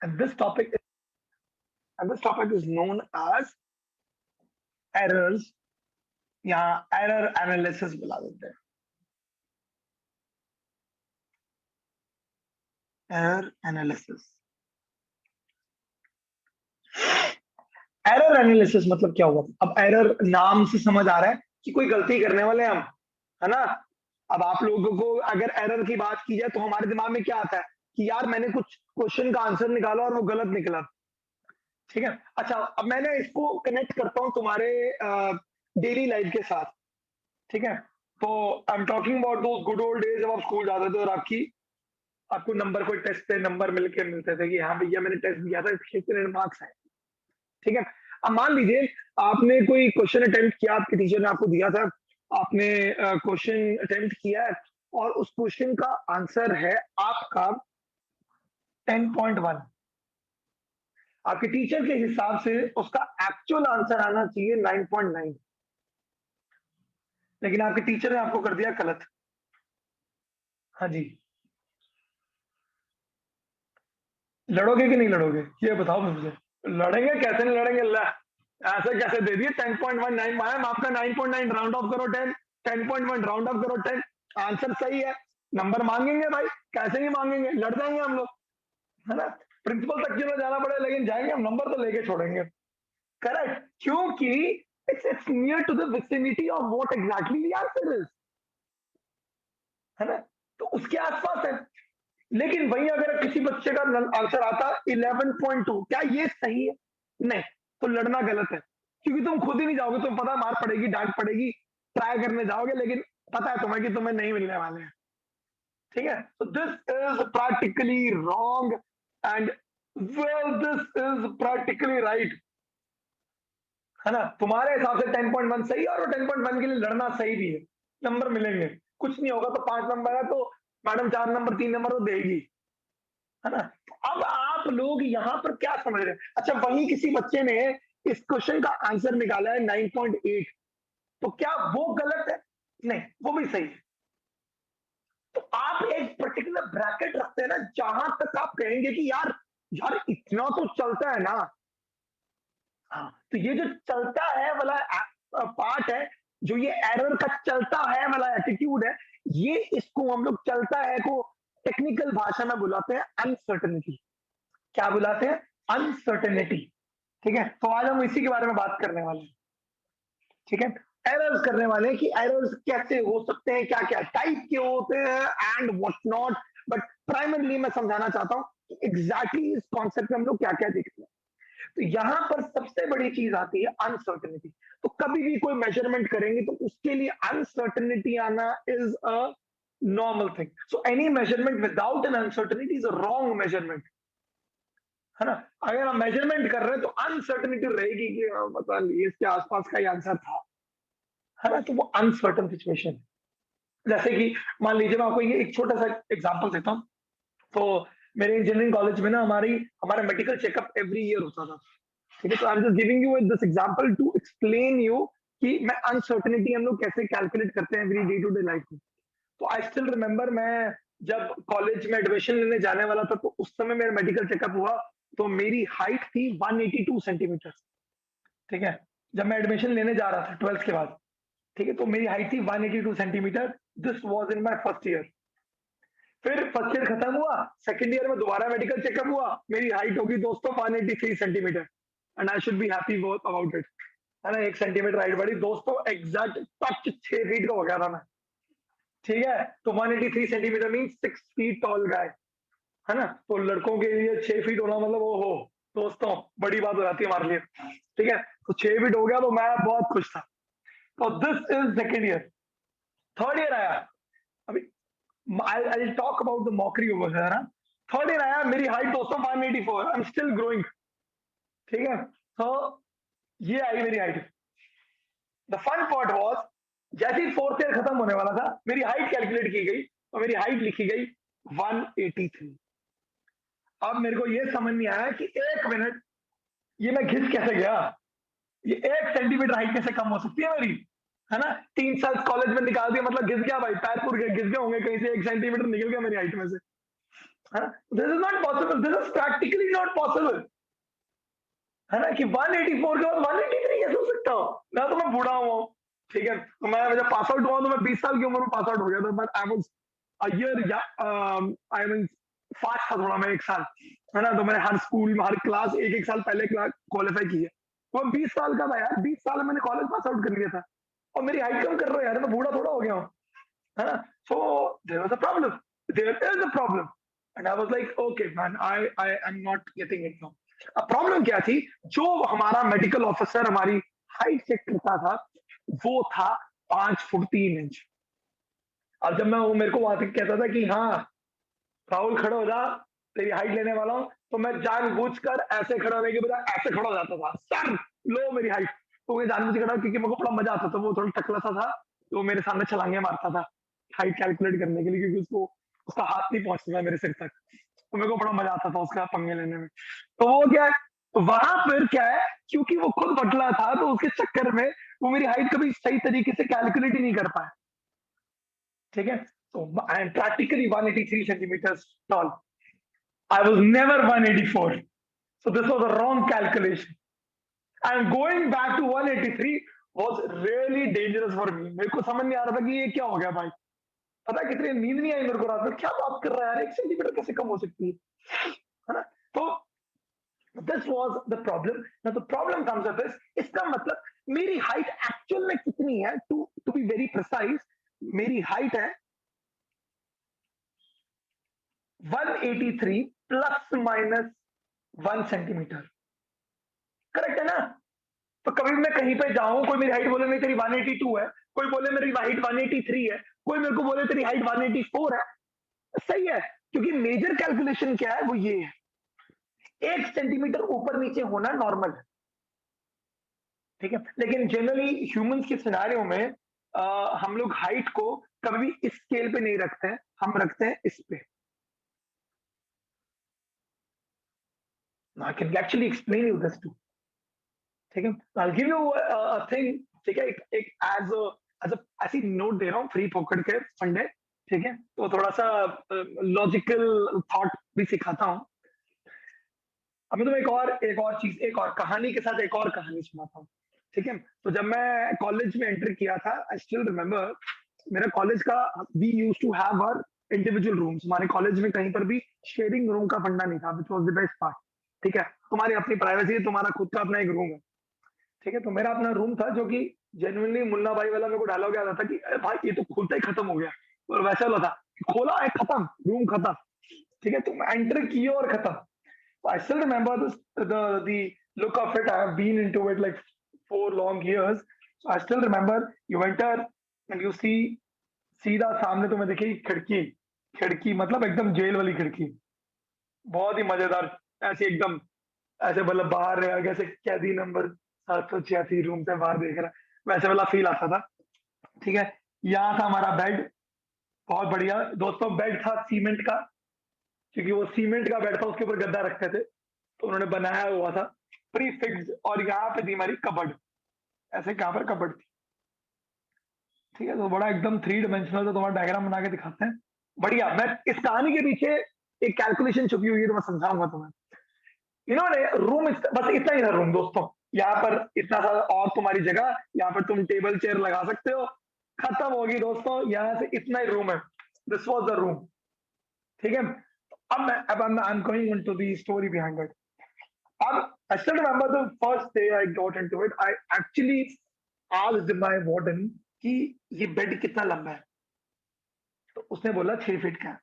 and this topic is known as errors या error analysis बुला देते हैं। एरर एनालिसिस एरर एनालिसिस मतलब क्या हुआ? अब एरर नाम से समझ आ रहा है कि कोई गलती करने वाले हैं हम, है ना? अब आप लोगों को अगर एरर की बात की जाए तो हमारे दिमाग में क्या आता है कि यार मैंने कुछ क्वेश्चन का आंसर निकाला और वो गलत निकला, ठीक है? अच्छा, अब मैंने इसको कनेक्ट करता हूँ तुम्हारे डेली लाइफ के साथ, ठीक है? तो I am talking about those good old days जब आप स्कूल जाते थे और आपको नंबर कोई टेस्ट पे नंबर मिलते थे कि हाँ भैया मैंने टेस्ट दिया था, इसके इतने मार्क्स आए, ठीक है? अब मान लीजिए आपने कोई क्वेश्चन अटेम्प्ट किया, आपके टीचर ने आपको दिया था, आपने क्वेश्चन अटेम्प्ट किया है और उस क्वेश्चन का आंसर है आपका 10.1। आपके टीचर के हिसाब से उसका एक्चुअल आंसर आना चाहिए 9.9, लेकिन आपके टीचर ने आपको कर दिया गलत। हाँ जी, लड़ोगे कि नहीं लड़ोगे ये बताओ मुझे। लड़ेंगे? कैसे नहीं लड़ेंगे? ऐसे कैसे दे दिए 10.1? मैम आपका 9.9 राउंड ऑफ करो 10, 10.1 राउंड ऑफ करो 10, आंसर सही है, नंबर मांगेंगे भाई, कैसे नहीं मांगेंगे, लड़ जाएंगे हम लोग, है ना? प्रिंसिपल तक क्यों ना जाना पड़े, लेकिन जाएंगे हम, नंबर तो लेके छोड़ेंगे। करेक्ट, क्योंकि it's near to the vicinity of what exactly the answer is, है ना? तो उसके आसपास है। लेकिन वही अगर किसी बच्चे का आंसर आता 11.2, क्या ये सही है? नहीं, तो लड़ना गलत है, क्योंकि तुम खुद ही नहीं जाओगे, तुम्हें पता मार पड़ेगी, डांट पड़ेगी, ट्राई करने जाओगे, लेकिन पता है तुम्हें कि तुम्हें नहीं मिलने वाले हैं, ठीक है? तो this is practically wrong and well this is practically right, है ना? तुम्हारे हिसाब से 10.1 सही है और 10.1 के लिए लड़ना सही भी है, नंबर मिलेंगे, कुछ नहीं होगा। तो 5 नंबर है तो मैडम 4 नंबर 3 नंबर तो देगी, है ना? अब आप लोग यहाँ पर क्या समझ रहे हैं? अच्छा, वही किसी बच्चे ने इस क्वेश्चन का आंसर निकाला है 9.8, तो क्या वो गलत है? नहीं, वो भी सही है। तो आप एक पर्टिकुलर ब्रैकेट रखते हैं ना, जहां तक आप कहेंगे कि यार यार इतना तो चलता है ना। हाँ, तो ये जो चलता है वाला पार्ट है, जो ये एरर का चलता है वाला एटीट्यूड है, ये इसको हम लोग चलता है को टेक्निकल भाषा में बुलाते हैं अनसर्टेनिटी। क्या बुलाते हैं? अनसर्टेनिटी, ठीक है? तो आज हम इसी के बारे में बात करने वाले हैं, ठीक है? एरर्स करने वाले हैं कि एरर्स कैसे हो सकते हैं, क्या क्या टाइप के होते हैं and what not. But primarily मैं समझाना चाहता हूं कि एग्जैक्टली इस कॉन्सेप्ट में हम लोग क्या क्या देखते हैं। तो यहां पर सबसे बड़ी चीज आती है अनसर्टेनिटी। तो कभी भी कोई मेजरमेंट करेंगे तो उसके लिए अनसर्टेनिटी आना is a normal thing. So any measurement without an uncertainty is a wrong measurement, है ना? अगर हम मेजरमेंट कर रहे हैं तो अनसर्टेनिटी रहेगी कि पता नहीं इसके आसपास का ही आंसर था, है ना? तो वो अनसर्टन सिचुएशन। जैसे कि मान लीजिए मैं आपको ये एक छोटा सा एग्जांपल देता हूँ। तो मेरे इंजीनियरिंग कॉलेज में ना हमारा मेडिकल चेकअप एवरी ईयर होता था, ठीक है? तो I am just giving you this example to explain you कि मैं अनसर्टेनिटी हम लोग कैसे कैलकुलेट करते हैं every day to day life में। तो आई स्टिल रिमेंबर, मैं जब कॉलेज में एडमिशन लेने जाने वाला था तो उस समय मेरा मेडिकल चेकअप हुआ। तो मेरी हाइट थी 182 सेंटीमीटर, ठीक है? जब मैं एडमिशन लेने जा रहा था 12th के बाद, ठीक है? तो मेरी हाइट थी 182 centimetre. This was in my first year. फिर फर्स्ट ईयर खत्म हुआ, सेकंड ईयर में दोबारा मेडिकल चेकअप हुआ, मेरी हाइट होगी दोस्तों 183 centimetre and I should be happy about it, है ना? 1 सेंटीमीटर हाइट बढ़ी दोस्तों, एग्जैक्ट टच 6 फीट का हो गया था मैं, ठीक है? तो 183 सेंटीमीटर मीन 6 फीट टॉल गाय, है ना? तो लड़कों के लिए 6 फीट होना मतलब वो हो दोस्तों बड़ी बात हो जाती है हमारे लिए, ठीक है? तो 6 फीट हो गया तो मैं बहुत खुश था। तो this is second year. Third year आया, अभी I talk about the mockery over है ना। थर्ड ईयर आया, मेरी हाइट दोस्तों 184, आई एम स्टिल ग्रोइंग, ठीक है? तो ये आई मेरी height. The fun part was, जैसे ही फोर्थ ईयर खत्म होने वाला था मेरी हाइट कैलकुलेट की गई और मेरी हाइट लिखी गई 183। अब मेरे को ये समझ नहीं आया कि एक मिनट, ये मैं घिस कैसे गया? ये 1 सेंटीमीटर हाइट कैसे कम हो सकती है मेरी, है ना? 3 साल कॉलेज में निकाल दिया मतलब घिस गया भाई, पैर पूर घिस गए होंगे कहीं से, 1 सेंटीमीटर निकल गया मेरी हाइट में से, है ना? This is not possible, this is practically not possible, है ना? कि 184 के बाद 183 कैसे हो सकता हो? ना तो मैं बूढ़ा हूँ, ठीक है? तो मैं जब पास आउट हुआ तो मैं 20 साल की उम्र में पास आउट हो गया था, but I was a year या आई मीन फास्ट था थोड़ा मैं 1 साल, है ना? तो मैंने हर स्कूल में हर क्लास एक-एक साल पहले क्लास क्वालीफाई की है। तो मैं 20 साल का था यार, 20 साल में मैंने कॉलेज पास आउट कर लिया था और मेरी हाइट कम कर रहे हो यार, मैं बूढ़ा थोड़ा हो गया हूँ, है ना? So there was a problem. There is a problem. And I was like, okay, man, I am not getting it now. अब प्रॉब्लम क्या थी? जो हमारा मेडिकल ऑफिसर हमारी हाइट चेक करता था, वो था 5 फुट 3 इंच। अब जब मैं वो मेरे को वहां से कहता था कि हाँ, राहुल खड़े हो जा, तेरी हाइट लेने वाला हूँ, तो मैं जानबूझकर ऐसे खड़ा होने के बजाय ऐसे खड़ा हो जाता था। सर, लो मेरी हाइट। तो मैं जानबूझ के खड़ा क्योंकि मेरे को बड़ा मजा आता था। वो थोड़ा टकला सा था, तो वो मेरे सामने छलांगे मारता था हाइट कैलकुलेट करने के लिए, क्योंकि उसको उसका हाथ नहीं पहुंचता था मेरे सिर तक। तो मेरे को बड़ा मजा आता था उसका पंगे लेने में। तो वो क्या है, वहां पर क्या है, क्योंकि वो खुद पतला था तो उसके चक्कर में वो मेरी हाइट कभी सही तरीके से कैलकुलेट ही नहीं कर पाया। ठीक है? तो I M practically 183 centimetre toll. I was never 184. So this was a wrong calculation. And going back to 183 was really dangerous for me. मेरे को समझ नहीं आ रहा था कि ये क्या हो गया भाई। पता है कितनी नींद नहीं आई मेरे को रात में, क्या बात कर रहा है यार, 1 सेंटीमीटर कैसे कम हो सकती है ना? तो this was the problem. Now the problem comes up is, इसका मतलब मेरी हाइट एक्चुअल में कितनी है? टू बी वेरी प्रिसाइज, मेरी हाइट है 183 प्लस माइनस 1 सेंटीमीटर। करेक्ट है ना? तो कभी भी मैं कहीं पे जाऊं, कोई मेरी हाइट बोले नहीं तेरी 182 है, कोई बोले मेरी हाइट 183 है, कोई मेरे को बोले तेरी हाइट 184 है, सही है, क्योंकि मेजर कैलकुलेशन क्या है, वो ये है, 1 सेंटीमीटर ऊपर नीचे होना नॉर्मल है। ठीक है? लेकिन जनरली ह्यूमंस के सिनारियो में हम लोग हाइट को कभी भी इस स्केल पे नहीं रखते हैं, हम रखते हैं इस पे। I can actually explain you this too. ठीक है? I give you a thing, ठीक है? एक एज अ ऐसी नोट दे रहा हूँ फ्री पॉकेट के फंडे, ठीक है? तो थोड़ा सा लॉजिकल थॉट भी सिखाता हूँ। अब मैं तुम्हें एक और चीज, एक और कहानी के साथ एक और कहानी सुनाता हूँ। ठीक है? तो जब मैं कॉलेज में एंटर किया था, आई स्टिल रिमेम्बर, मेरा कॉलेज का, we used to have our individual rooms. हमारे कॉलेज में कहीं पर भी शेयरिंग रूम का फंडा नहीं था, which was the best part. ठीक है? तुम्हारी अपनी प्राइवेसी है, तुम्हारा खुद का अपना एक रूम है। ठीक है? तो मेरा अपना रूम था, जो कि जेन्युइनली मुन्ना भाई वाला मेरे को डायलॉग याद आता कि अरे भाई ये तो खुलता ही खत्म हो गया, और वैसा वाला था, खोला है खत्म, रूम खत्म। ठीक है? तुम एंटर किए और खत्म। I still remember the look of it. I have been into it like 4 long years. So I still remember you enter and you see, सीधा सामने तुम्हें दिखेगी खिड़की। खिड़की मतलब एकदम जेल वाली खिड़की, बहुत ही मजेदार। ऐसे एकदम, ऐसे मतलब बाहर कैसे कैदी नंबर 786 रूम से बाहर देख रहा है, वैसे वाला फील आता था। ठीक है? यहाँ था हमारा बेड, बहुत बढ़िया दोस्तों। बेड था सीमेंट का, क्योंकि वो सीमेंट का बेड था, उसके ऊपर गद्दा रखते थे, तो उन्होंने बनाया हुआ था प्री फिक्स्ड। और यहाँ पे थी हमारी कबर्ड, ऐसे यहाँ पर कबर्ड थी। ठीक है? तो बड़ा एकदम 3 डायमेंशनल, तो तुम्हारा डायग्राम बना के दिखाते हैं। बढ़िया। मैं इस कहानी के पीछे एक कैलकुलेशन छुपी हुई है, तो मैं समझाऊंगा तुम्हें। इन्होंने रूम, बस इतना ही था रूम दोस्तों, यहाँ पर इतना सा और तुम्हारी जगह, यहाँ पर तुम टेबल चेयर लगा सकते हो, खत्म होगी दोस्तों, यहाँ से इतना ही रूम है। This was the room. ठीक है? अब I am going into the story behind it. I still remember the first day I got into it. I actually asked my warden कि ये बेड कितना लंबा है, तो उसने बोला 6 फीट का है।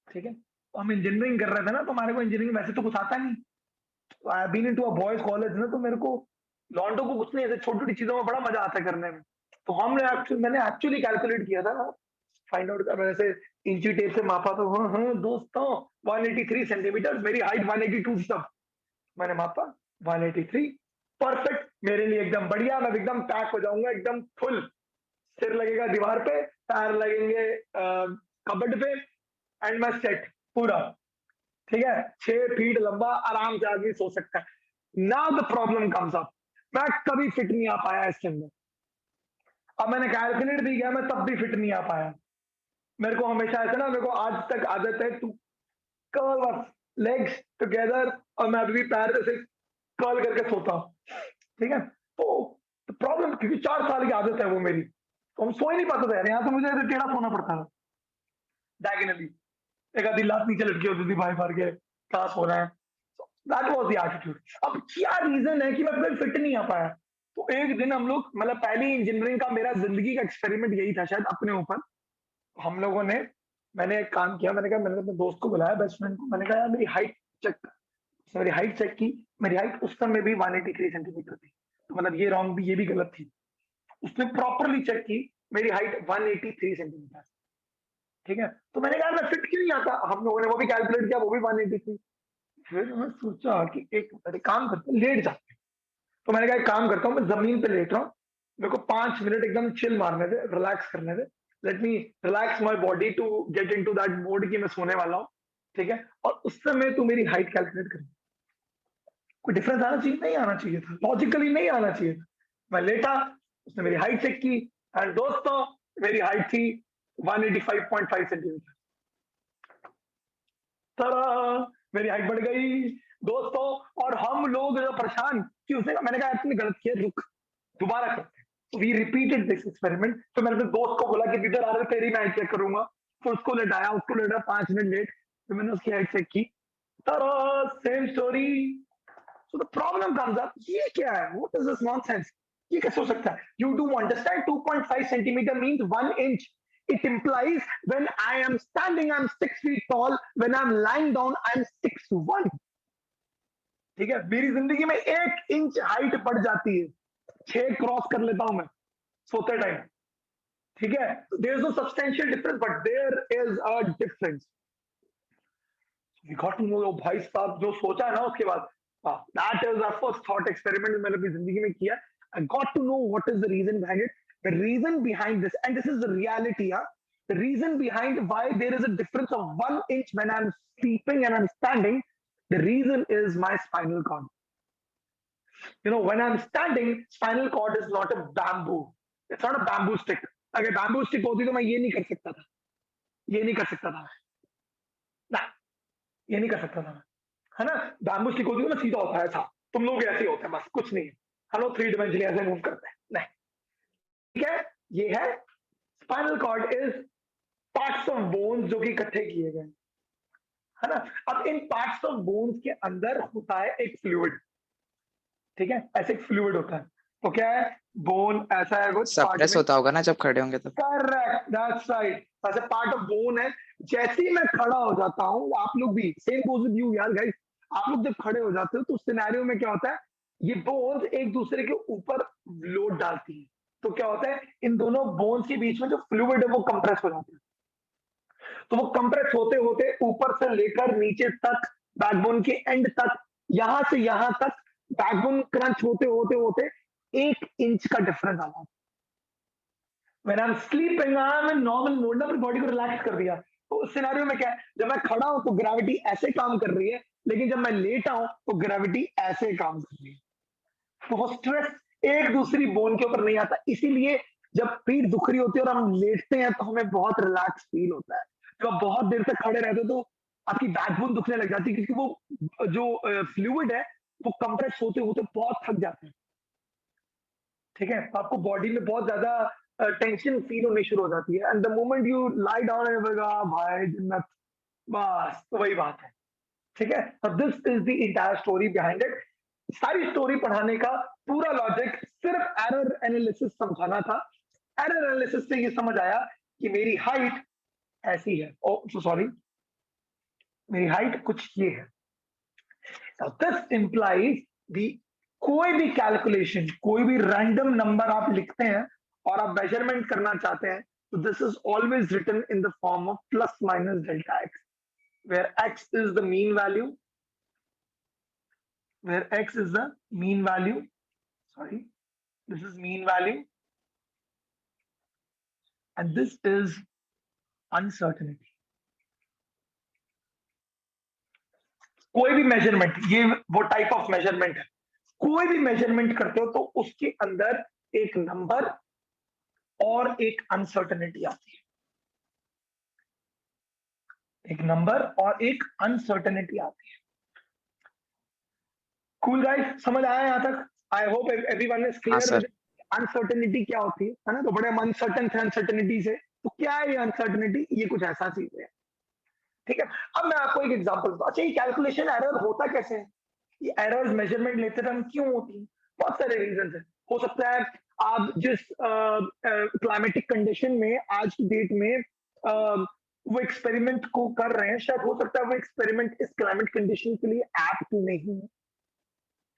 ठीक है? तो हम इंजीनियरिंग कर रहे थे ना, तो हमारे को इंजीनियरिंग वैसे तो कुछ आता नहीं। तो I been into a boys college ना, तो मेरे को लॉन्डो को कुछ नहीं, ऐसे छोटी छोटी चीजों में बड़ा मजा आता है करने में। तो मैंने एक्चुअली कैलकुलेट किया था, फाइंड आउट कर, मैंने ऐसे इंची टेप से मापा, तो हाँ हाँ दोस्तों, 183 सेंटीमीटर, मेरी हाइट 182 सब मैंने मापा, 183 परफेक्ट मेरे लिए, एकदम बढ़िया। मैं एकदम पैक हो जाऊंगा, एकदम फुल। सिर लगेगा दीवार पे, पैर लगेंगे कबर्ड पे, एंड मैं सेट पूरा। ठीक है? 6 फीट लंबा, आराम से आदमी सो सकता है। Now the problem comes up, मैं कभी फिट नहीं आ पाया इसके अंदर। अब मैंने कैलकुलेट भी किया, मैं तब भी फिट नहीं आ पाया। मेरे को हमेशा ऐसा ना, मेरे को आज तक आदत है टू कर्ल लेग्स टुगेदर, और मैं अभी भी पैर ऐसे कर्ल करके सोता हूँ, ठीक है। तो प्रॉब्लम, क्योंकि 4 साल की आदत है वो मेरी, तो हम सो ही नहीं पाते थे यार, यहाँ तो मुझे ऐसे टेढ़ा सोना पड़ता था डायगोनली, एक आधी लात नीचे लटकी होती थी भाई मार के, कहाँ सो रहा है। That was the attitude. अब क्या रीजन है कि मैं फिर फिट नहीं आ पाया। तो एक दिन हम लोग, मतलब पहली इंजीनियरिंग का मेरा जिंदगी का एक्सपेरिमेंट यही था शायद अपने ऊपर, हम लोगों ने, मैंने एक काम किया, मैंने अपने दोस्त को बुलाया, बेस्ट फ्रेंड को, मैंने कहा यार मेरी हाइट चेक। उसने मेरी हाइट चेक की, मेरी हाइट उस समय भी 183 सेंटीमीटर थी, तो मतलब ये रॉन्ग भी, ये भी गलत थी। उसने प्रॉपरली चेक की, मेरी हाइट 183 सेंटीमीटर, ठीक है। तो मैंने कहा मैं फिट क्यों नहीं आता, हम लोगों ने वो भी कैलकुलेट किया, वो भी 183। फिर मैं सोचा कि एक काम करते हैं, लेट जाते हैं। तो मैंने कहा एक काम करता हूँ, मैं जमीन पे लेट रहा हूँ, मेरे को 5 मिनट एकदम चिल मारने दे, रिलैक्स करने दे, let me relax my body to get into that mode कि मैं सोने वाला हूँ, ठीक है। और उस समय तू मेरी हाइट कैलकुलेट कर, कोई डिफरेंस आना चाहिए, नहीं आना चाहिए था, लॉजिकली नहीं आना चाहिए था। मैं लेटा, उसने मेरी हाइट चेक की, एंड दोस्तों मेरी हाइट थी 185.5 सेंटीमीटर। तड़ा, मेरी हाइट बढ़ गई दोस्तों। और हम लोग जो परेशान कि उसने, मैंने कहा तुमने गलत किया, रुक दोबारा करते हैं। तो वी रिपीटेड दिस एक्सपेरिमेंट। तो मैंने अपने दोस्त को बोला कि इधर आ रहे, तेरी मैं हाइट चेक करूंगा। तो उसको लेटाया, 5 मिनट लेट, तो मैंने उसकी हाइट चेक की, तरह same story. So the problem comes up, ये क्या है, व्हाट इज दिस नॉनसेंस, ये कैसे हो सकता है। You do understand 2.5 centimetre means 1 inch. It implies when I am standing, I'm 6 feet tall. When I'm lying down, I'm 6'1". ठीक है, मेरी जिंदगी में 1 इंच हाइट बढ़ जाती है, 6 क्रॉस कर लेता हूं मैं सोते टाइम, ठीक है। There is no substantial difference, but there is a difference. We got to know, भाई साहब जो सोचा है ना उसके बाद, that is our first thought experiment मैंने अपनी जिंदगी में किया। I got to know what is the reason behind it, the reason behind this, and this is the reality. The reason behind why there is a difference of 1 inch when I'm sleeping and I'm standing, the reason is my spinal cord. When I'm standing, spinal cord is not a bamboo. It's not a bamboo stick. अगर bamboo stick होती तो मैं ये नहीं कर सकता था, ये नहीं कर सकता था ना, ये नहीं कर सकता था मैं, है ना। बैम्बू स्टिक होती है ना, सीधा होता है ऐसा, तुम लोग ऐसे ही होते हैं, बस कुछ नहीं है। हम लोग 3 डायमेंशनली ऐसे मूव करते हैं, नहीं, ठीक है। ये है spinal cord is parts of bones जो कि इकट्ठे किए गए, है ना। अब इन पार्ट्स ऑफ बोन्स के अंदर होता है एक फ्लूइड, ठीक है, ऐसे एक फ्लूइड होता है। तो क्या है, बोन ऐसा है कुछ पार्ट सप्रेस में, होता होगा ना जब खड़े होंगे तब। करेक्ट, दैट्स राइट, ऐसे पार्ट ऑफ बोन है। जैसे ही मैं खड़ा हो जाता हूँ, आप लोग भी सेम गोज विद यू यार गाइस, आप लोग जब खड़े हो जाते हो तो उस सिनेरियो में क्या होता है, ये बोन्स एक दूसरे के ऊपर लोड डालती है। तो क्या होता है, इन दोनों बोन्स के बीच में जो फ्लूइड है वो कंप्रेस हो जाता है। तो वो कंप्रेस होते होते ऊपर से लेकर नीचे तक, बैकबोन के एंड तक, यहां से यहां तक बैकबोन क्रंच होते होते होते 1 इंच का डिफरेंस आ जाता है। When I'm sleeping, I'm in normal mode ना, अपनी बॉडी को रिलैक्स कर दिया। तो उस सिनेरियो में क्या है, जब मैं खड़ा हूं तो ग्रेविटी ऐसे काम कर रही है, लेकिन जब मैं लेटा हूं तो ग्रेविटी ऐसे काम कर रही है। तो वो स्ट्रेस एक दूसरी बोन के ऊपर नहीं आता। इसीलिए जब पीठ दुख रही होती है और हम लेटते हैं तो हमें बहुत रिलैक्स फील होता है। जब आप बहुत देर तक खड़े रहते हो तो आपकी बैकबोन दुखने लग जाती है, क्योंकि वो जो फ्लूइड है वो कंप्रेस होते होते बहुत थक जाते हैं, ठीक है। तो आपको बॉडी में बहुत ज्यादा टेंशन फील होनी शुरू हो जाती है, and the moment you lie down and भाई जन्नत, बस तो वही बात है, ठीक है। This is the entire story behind it. सारी स्टोरी पढ़ाने का पूरा लॉजिक सिर्फ एरर एनालिसिस समझाना था। एरर एनालिसिस से ये समझ आया कि मेरी हाइट ऐसी है, ओ सॉरी, मेरी हाइट कुछ ये है। दिस इंप्लाइज दी, कोई भी कैलकुलेशन, कोई भी रैंडम नंबर आप लिखते हैं और आप मेजरमेंट करना चाहते हैं, तो this is always written in the form of plus minus delta x, where x is the mean value, where x is the mean value, sorry, this is mean value, and this is uncertainty. कोई भी measurement, ये वो type of measurement है, कोई भी measurement करते हो तो उसके अंदर एक नंबर और एक अनसर्टेनिटी आती है। एक नंबर और एक अनसर्टेनिटी आती है। कूल गाइस, समझ आया यहाँ तक? आई होप एवरीवन इज हाँ क्लियर सर। विद अनसर्टेनिटी क्या होती है ना? तो बड़े अनसर्टन थे अनसर्टेनिटी से, तो क्या है ये अनसर्टेनिटी? ये कुछ ऐसा चीज है, ठीक है। अब मैं आपको एक एग्जांपल दूं। अच्छा, ये कैलकुलेशन एरर होता कैसे है? ये एरर्स मेजरमेंट लेते टाइम क्यों होती है? बहुत सारे रीजन है। हो सकता है आप जिस क्लाइमेटिक कंडीशन में आज की डेट में वो एक्सपेरिमेंट को कर रहे हैं, शायद हो सकता है वो एक्सपेरिमेंट इस क्लाइमेट कंडीशन के लिए एप्ट नहीं है,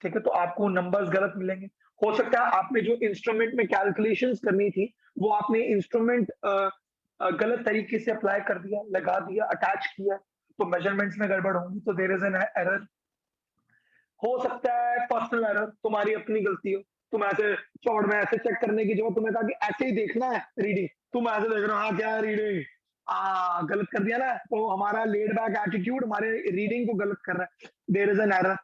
ठीक है, तो आपको नंबर्स गलत मिलेंगे। हो सकता है आपने जो इंस्ट्रूमेंट में कैलकुलेशंस करनी थी, वो आपने इंस्ट्रूमेंट गलत तरीके से अप्लाई कर दिया, लगा दिया, अटैच किया, तो मेजरमेंट्स में गड़बड़ होंगी, तो देयर इज एन एरर। हो सकता है पर्सनल एरर, तुम्हारी अपनी गलती हो, तुम ऐसे चौड़ में ऐसे चेक करने की जगह तुम्हें कहा कि ऐसे ही देखना है रीडिंग, तुम ऐसे देख रहे हो, हाँ क्या रीडिंग, गलत कर दिया ना, तो हमारा लेड बैक एटीट्यूड हमारे रीडिंग को गलत कर रहा है, देयर इज एन एरर,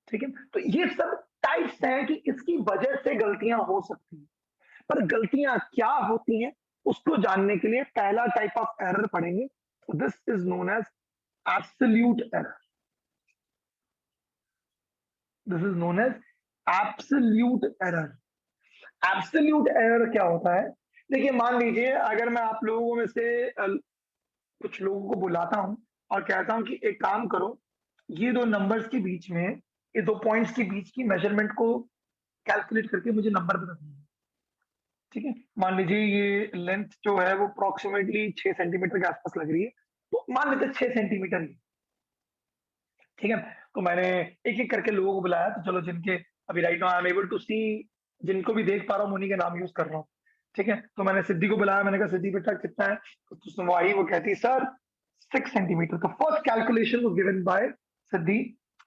ठीक है। तो ये सब टाइप्स हैं कि इसकी वजह से गलतियां हो सकती हैं, पर गलतियां क्या होती हैं उसको जानने के लिए पहला टाइप ऑफ एरर पढ़ेंगे। This is known as absolute error. This is known as absolute error. Absolute error क्या होता है? देखिए, मान लीजिए अगर मैं आप लोगों में से कुछ लोगों को बुलाता हूं और कहता हूं कि एक काम करो, ये दो नंबर्स के बीच में, ये दो पॉइंट्स के बीच की मेजरमेंट को कैलकुलेट करके मुझे नंबर बता दीजिए, ठीक है। मान लीजिए ये लेंथ जो है वो अप्रोक्सीमेटली 6 सेंटीमीटर के आसपास लग रही है, तो मान लेते 6 सेंटीमीटर ही, ठीक है। तो मैंने एक एक करके लोगों को बुलाया, तो चलो जिनके अभी right now I am able to see, जिनको भी देख पा रहा हूँ उन्हीं के नाम यूज कर रहा हूँ, ठीक है। तो मैंने सिद्धि को बुलाया, मैंने कहा सिद्धि बेटा कितना है, तो सुनवाई वो कहती सर 6 सेंटीमीटर। तो first calculation was given by Siddhi,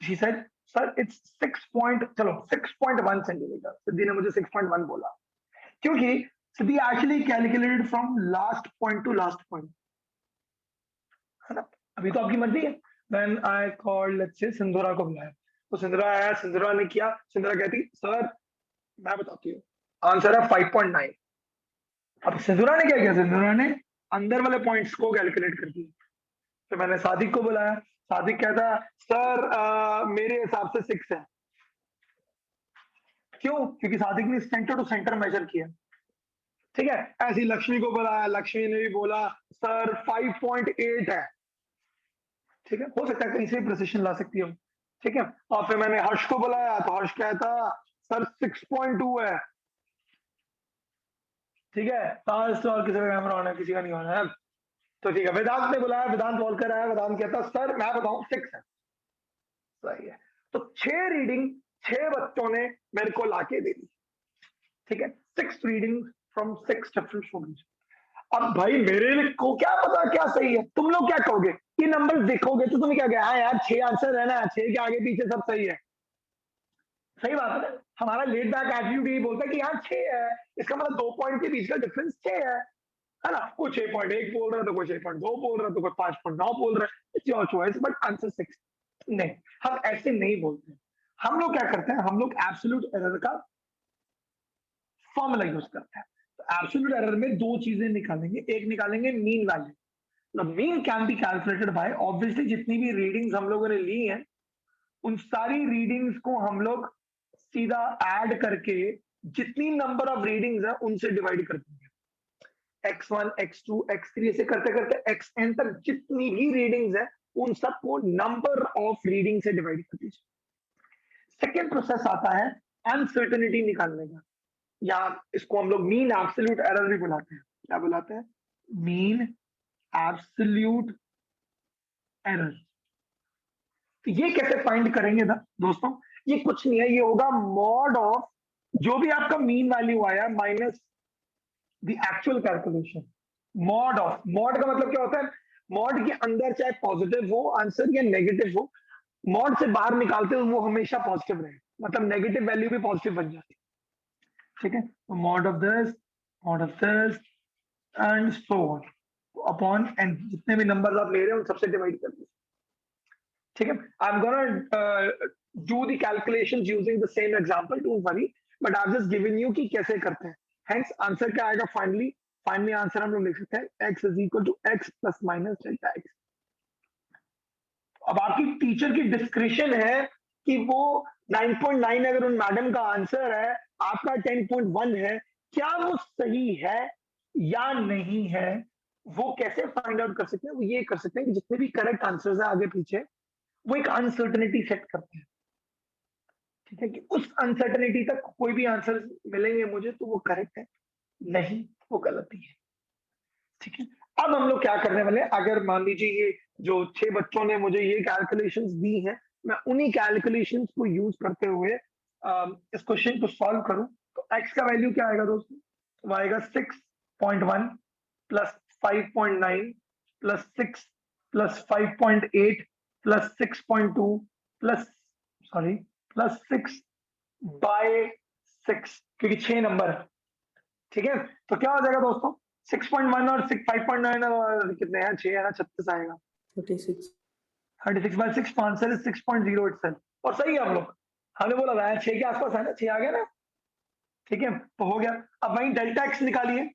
she said sir it's 6 point, चलो 6.1 सेंटीमीटर, सिद्धि ने मुझे 6.1 बोला, क्योंकि Siddhi actually calculated from last point to last point, है ना। अभी तो आपकी मर्जी है। Then I called let's say Sindhura को बुलाया, तो सिंधुरा आया, सिंधुरा ने किया, सिंधुरा कहती सर मैं बताती हूँ, आंसर है 5.9। अब सिंधुरा ने क्या किया, सिंधुरा ने अंदर वाले पॉइंट्स को कैलकुलेट कर दिया। तो मैंने सादिक को बुलाया, सादिक कहता सर मेरे हिसाब से 6 है। क्यों? क्योंकि सादिक ने सेंटर टू सेंटर मेजर किया, ठीक है। ऐसी लक्ष्मी को बुलाया, लक्ष्मी ने भी बोला सर 5.8 है, ठीक है। हो सकता है कहीं से प्रिसिशन ला सकती हो, ठीक है। और फिर मैंने हर्ष को बुलाया, तो हर्ष कहता सर 6.2 है, ठीक है। आज तो और किसी का कैमरा ऑन है, किसी का नहीं ऑन है, तो ठीक है। वेदांत ने बुलाया, वेदांत बोल कर आया, वेदांत कहता सर मैं बताऊं 6 है, सही है। तो 6 रीडिंग 6 बच्चों ने मेरे को लाके दे दी, ठीक है। 6 रीडिंग फ्रॉम 6 डिफरेंट स्टूडेंट्स। अब भाई मेरे को क्या पता क्या सही है, तुम लोग क्या कहोगे? ये नंबर देखोगे तो तुम्हें क्या कहे, हाँ यार 6 आंसर है ना, 6 के आगे पीछे सब सही है, सही बात है ना। हमारा लेट बैक एटीट्यूड यही बोलता है कि यहाँ 6 है, इसका मतलब 2 पॉइंट के बीच का डिफरेंस 6 है ना। कोई 6.1 बोल रहा है, तो कोई 6.2 बोल रहा है, तो कोई 5.9 बोल रहा है, it's your choice, but answer 6। नहीं, हम ऐसे नहीं बोलते। हम लोग क्या करते हैं, हम लोग एब्सोल्यूट एरर का फॉर्मूला यूज करते हैं। तो एब्सोल्यूट एरर में दो चीजें निकालेंगे, एक निकालेंगे mean value. The mean can be calculated by, obviously जितनी भी रीडिंग्स हम लोगों ने ली हैं, उन सारी रीडिंग्स को हम लोग सीधा ऐड करके जितनी नंबर ऑफ रीडिंग्स है उनसे डिवाइड कर देंगे। x1 x2 x3 ऐसे करते करते xn तक जितनी भी रीडिंग्स है उन सबको नंबर ऑफ रीडिंग से डिवाइड कर दीजिए। सेकेंड प्रोसेस आता है अनसर्टेनिटी निकालने का, या इसको हम लोग मीन एब्सोल्यूट एरर भी बुलाते हैं। क्या बुलाते हैं? Mean absolute error. तो ये कैसे फाइंड करेंगे ना दोस्तों? ये कुछ नहीं है, ये होगा मॉड ऑफ जो भी आपका मीन वैल्यू आया minus the actual calculation. Mod of, mod का मतलब क्या होता है? मॉड के अंदर चाहे पॉजिटिव हो आंसर या नेगेटिव हो, मॉड से बाहर निकालते हो वो हमेशा पॉजिटिव रहे, मतलब नेगेटिव वैल्यू भी पॉजिटिव बन जाती है, ठीक है। तो mod of this and so on upon n, जितने भी नंबर आप ले रहे हो उन सबसे डिवाइड कर दीजिए, ठीक है। I am gonna do the calculations using the same example, don't worry, but I have just given you कि कैसे करते हैं। हेंस आंसर क्या आएगा फाइनली? फाइनली आंसर हम लोग लिख सकते हैं x is equal to x plus minus delta x। अब आपकी टीचर की डिस्क्रिप्शन है कि वो 9.9 अगर उन मैडम का आंसर है, आपका 10.1 है, क्या वो सही है या नहीं है, वो कैसे फाइंड आउट कर सकते हैं? वो ये कर सकते हैं कि जितने भी करेक्ट आंसर्स है आगे पीछे, वो एक अनसर्टेनिटी सेट करते हैं। ठीक है, कि उस अनसर्टेनिटी तक कोई भी आंसर मिलेंगे मुझे तो वो करेक्ट है, नहीं वो गलत ही है। ठीक है, अब हम लोग क्या करने वाले हैं, अगर मान लीजिए ये जो 6 बच्चों ने मुझे ये कैलकुलेशंस दी हैं, मैं उन्हीं कैलकुलेशंस को यूज करते हुए इस क्वेश्चन को सॉल्व करूं, तो x का वैल्यू क्या आएगा दोस्तों? वो आएगा 6.1 plus 5.9 plus 6 plus 5.8 plus 6.2 plus sorry plus 6 by 6, क्योंकि 6 नंबर है। ठीक है, तो क्या हो जाएगा दोस्तों? 6.1 और 5.9 और कितने हैं? 6 है ना, 36 आएगा। 36 36 बाय 6, तो आंसर इज 6.0 इटसेल्फ। और सही है, हम लोग हमने वो लगाया 6 के आसपास है ना, 6 आ गया ना। ठीक है, तो हो गया। अब वहीं डेल्टा एक्स निकालिए।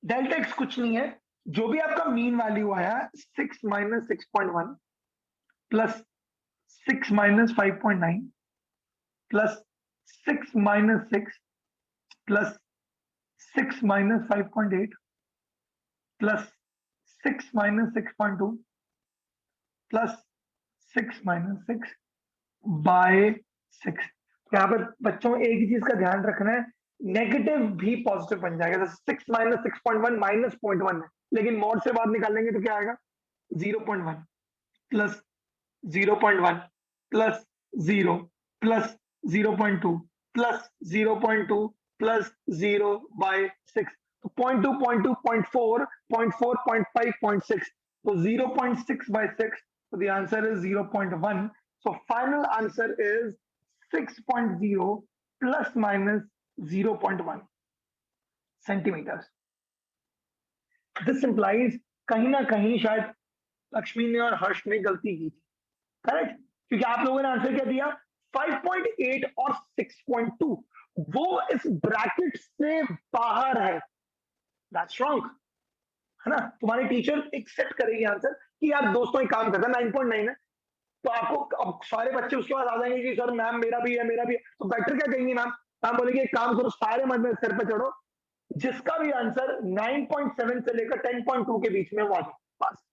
डेल्टा एक्स कुछ नहीं है, जो भी आपका मीन वैल्यू आया 6 minus 6.1 plus 6 minus 5.9 plus 6 minus 6 plus 6 minus 5.8 plus 6 minus 6.2 plus 6 minus 6 by 6। यहाँ पर बच्चों एक ही चीज का ध्यान रखना है, नेगेटिव भी पॉजिटिव बन जाएगा। जैसे 6 माइनस 6.1 माइनस 0.1 है, लेकिन मॉड से बाद निकालेंगे तो क्या आएगा? 0.1 plus 0.1 plus 0 plus 0.2 plus 0.2 plus 0 by 6। तो 0.2 0.2 0.4 0.4 0.5 0.6, तो 0.6 by 6, so the answer is 0.1. So final answer is 6.0 plus minus 0.1 centimeters. This implies कहीं ना कहीं शायद लक्ष्मी ने और हर्ष ने गलती की थी, करेक्ट? क्योंकि आप लोगों ने आंसर क्या दिया? 5.8 और 6.2, वो इस ब्रैकेट से बाहर है। दैट्स रॉन्ग, है ना? तुम्हारी टीचर एक सेट करेगी आंसर कि यार दोस्तों एक काम करता है 9.9 है, तो आपको अब सारे बच्चे उसके बाद आ जाएंगे कि सर मैम मेरा भी है मेरा भी है, तो बेटर क्या कहेंगी मैम? मैम बोलेंगे एक काम करो, सारे मत में सिर पे चढ़ो, जिसका भी आंसर 9.7 से लेकर 10.2 के बीच में वो आ जाए, बस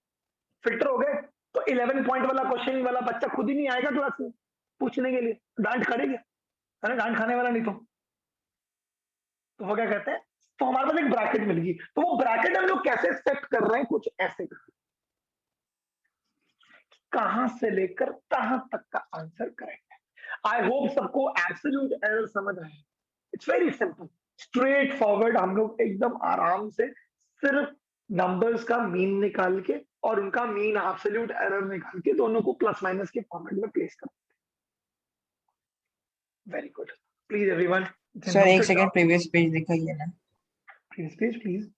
फिल्टर हो गए। तो 11 पॉइंट वाला क्वेश्चन वाला बच्चा खुद ही नहीं आएगा क्लास में पूछने के लिए, डांट खड़ेगी, है ना? डांट खाने वाला नहीं तो वो क्या कहते हैं, तो हमारे पास एक ब्रैकेट मिल गई। तो वो ब्रैकेट हम लोग कैसे सेट कर रहे हैं? कुछ ऐसे कहां से लेकर कहां तक का आंसर करेक्ट है। आई होप सबको एब्सोल्यूट एरर समझ आए। It's very simple, straight forward, हम लोग एकदम आराम से सिर्फ नंबर्स का मीन निकाल के और उनका मीन एब्सोल्यूट एरर निकाल के दोनों को प्लस माइनस के फॉर्मेट में प्लेस कर। Very good, please everyone sir एक सेकंड प्रीवियस पेज दिखाइए ना। Please please please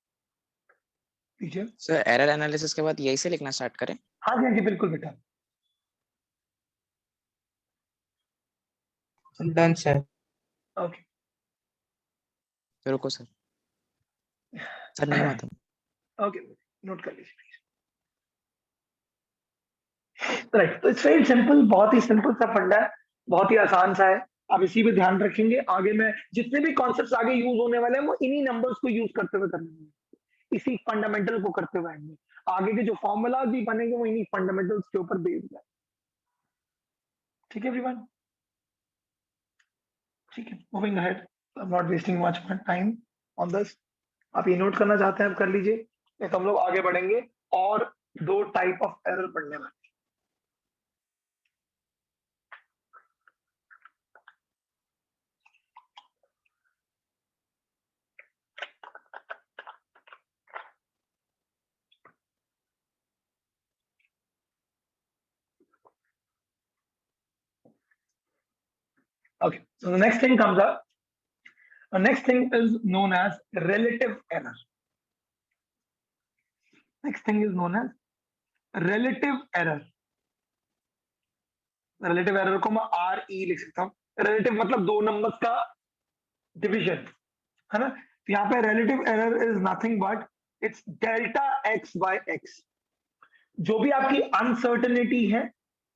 teacher. Sir error analysis के बाद यही से लिखना स्टार्ट करें? हाँ जी हाँ जी बिल्कुल बेटा। Done sir. ओके तो रुको सर, सर नहीं आता। ओके, नोट कर लीजिए प्लीज। राइट, तो इट्स वेरी सिंपल, बहुत ही सिंपल सा फंडा है, बहुत ही आसान सा है। आप इसी पे ध्यान रखेंगे, आगे में जितने भी कॉन्सेप्ट्स आगे यूज होने वाले हैं वो इन्हीं नंबर्स को यूज करते हुए करने, इसी फंडामेंटल को करते हुए आएंगे। आगे के जो फॉर्मूला भी बनेंगे वो इन्हीं फंडामेंटल्स के ऊपर बेस्ड है। ठीक है एवरीवन, ठीक है, moving ahead, I am not wasting much time on this. आप ये नोट करना चाहते हैं आप कर लीजिए, नहीं तो हम लोग आगे बढ़ेंगे और दो टाइप ऑफ एरर पढ़ने वाले। Okay, so the next thing comes up. The next thing is known as relative error. Next thing is known as relative error. Relative error को मैं RE लिख सकता हूँ। Relative मतलब दो नंबर्स का डिवीजन, है ना? तो यहाँ पे relative error is nothing but it's delta x by x। जो भी आपकी अनसर्टेनिटी है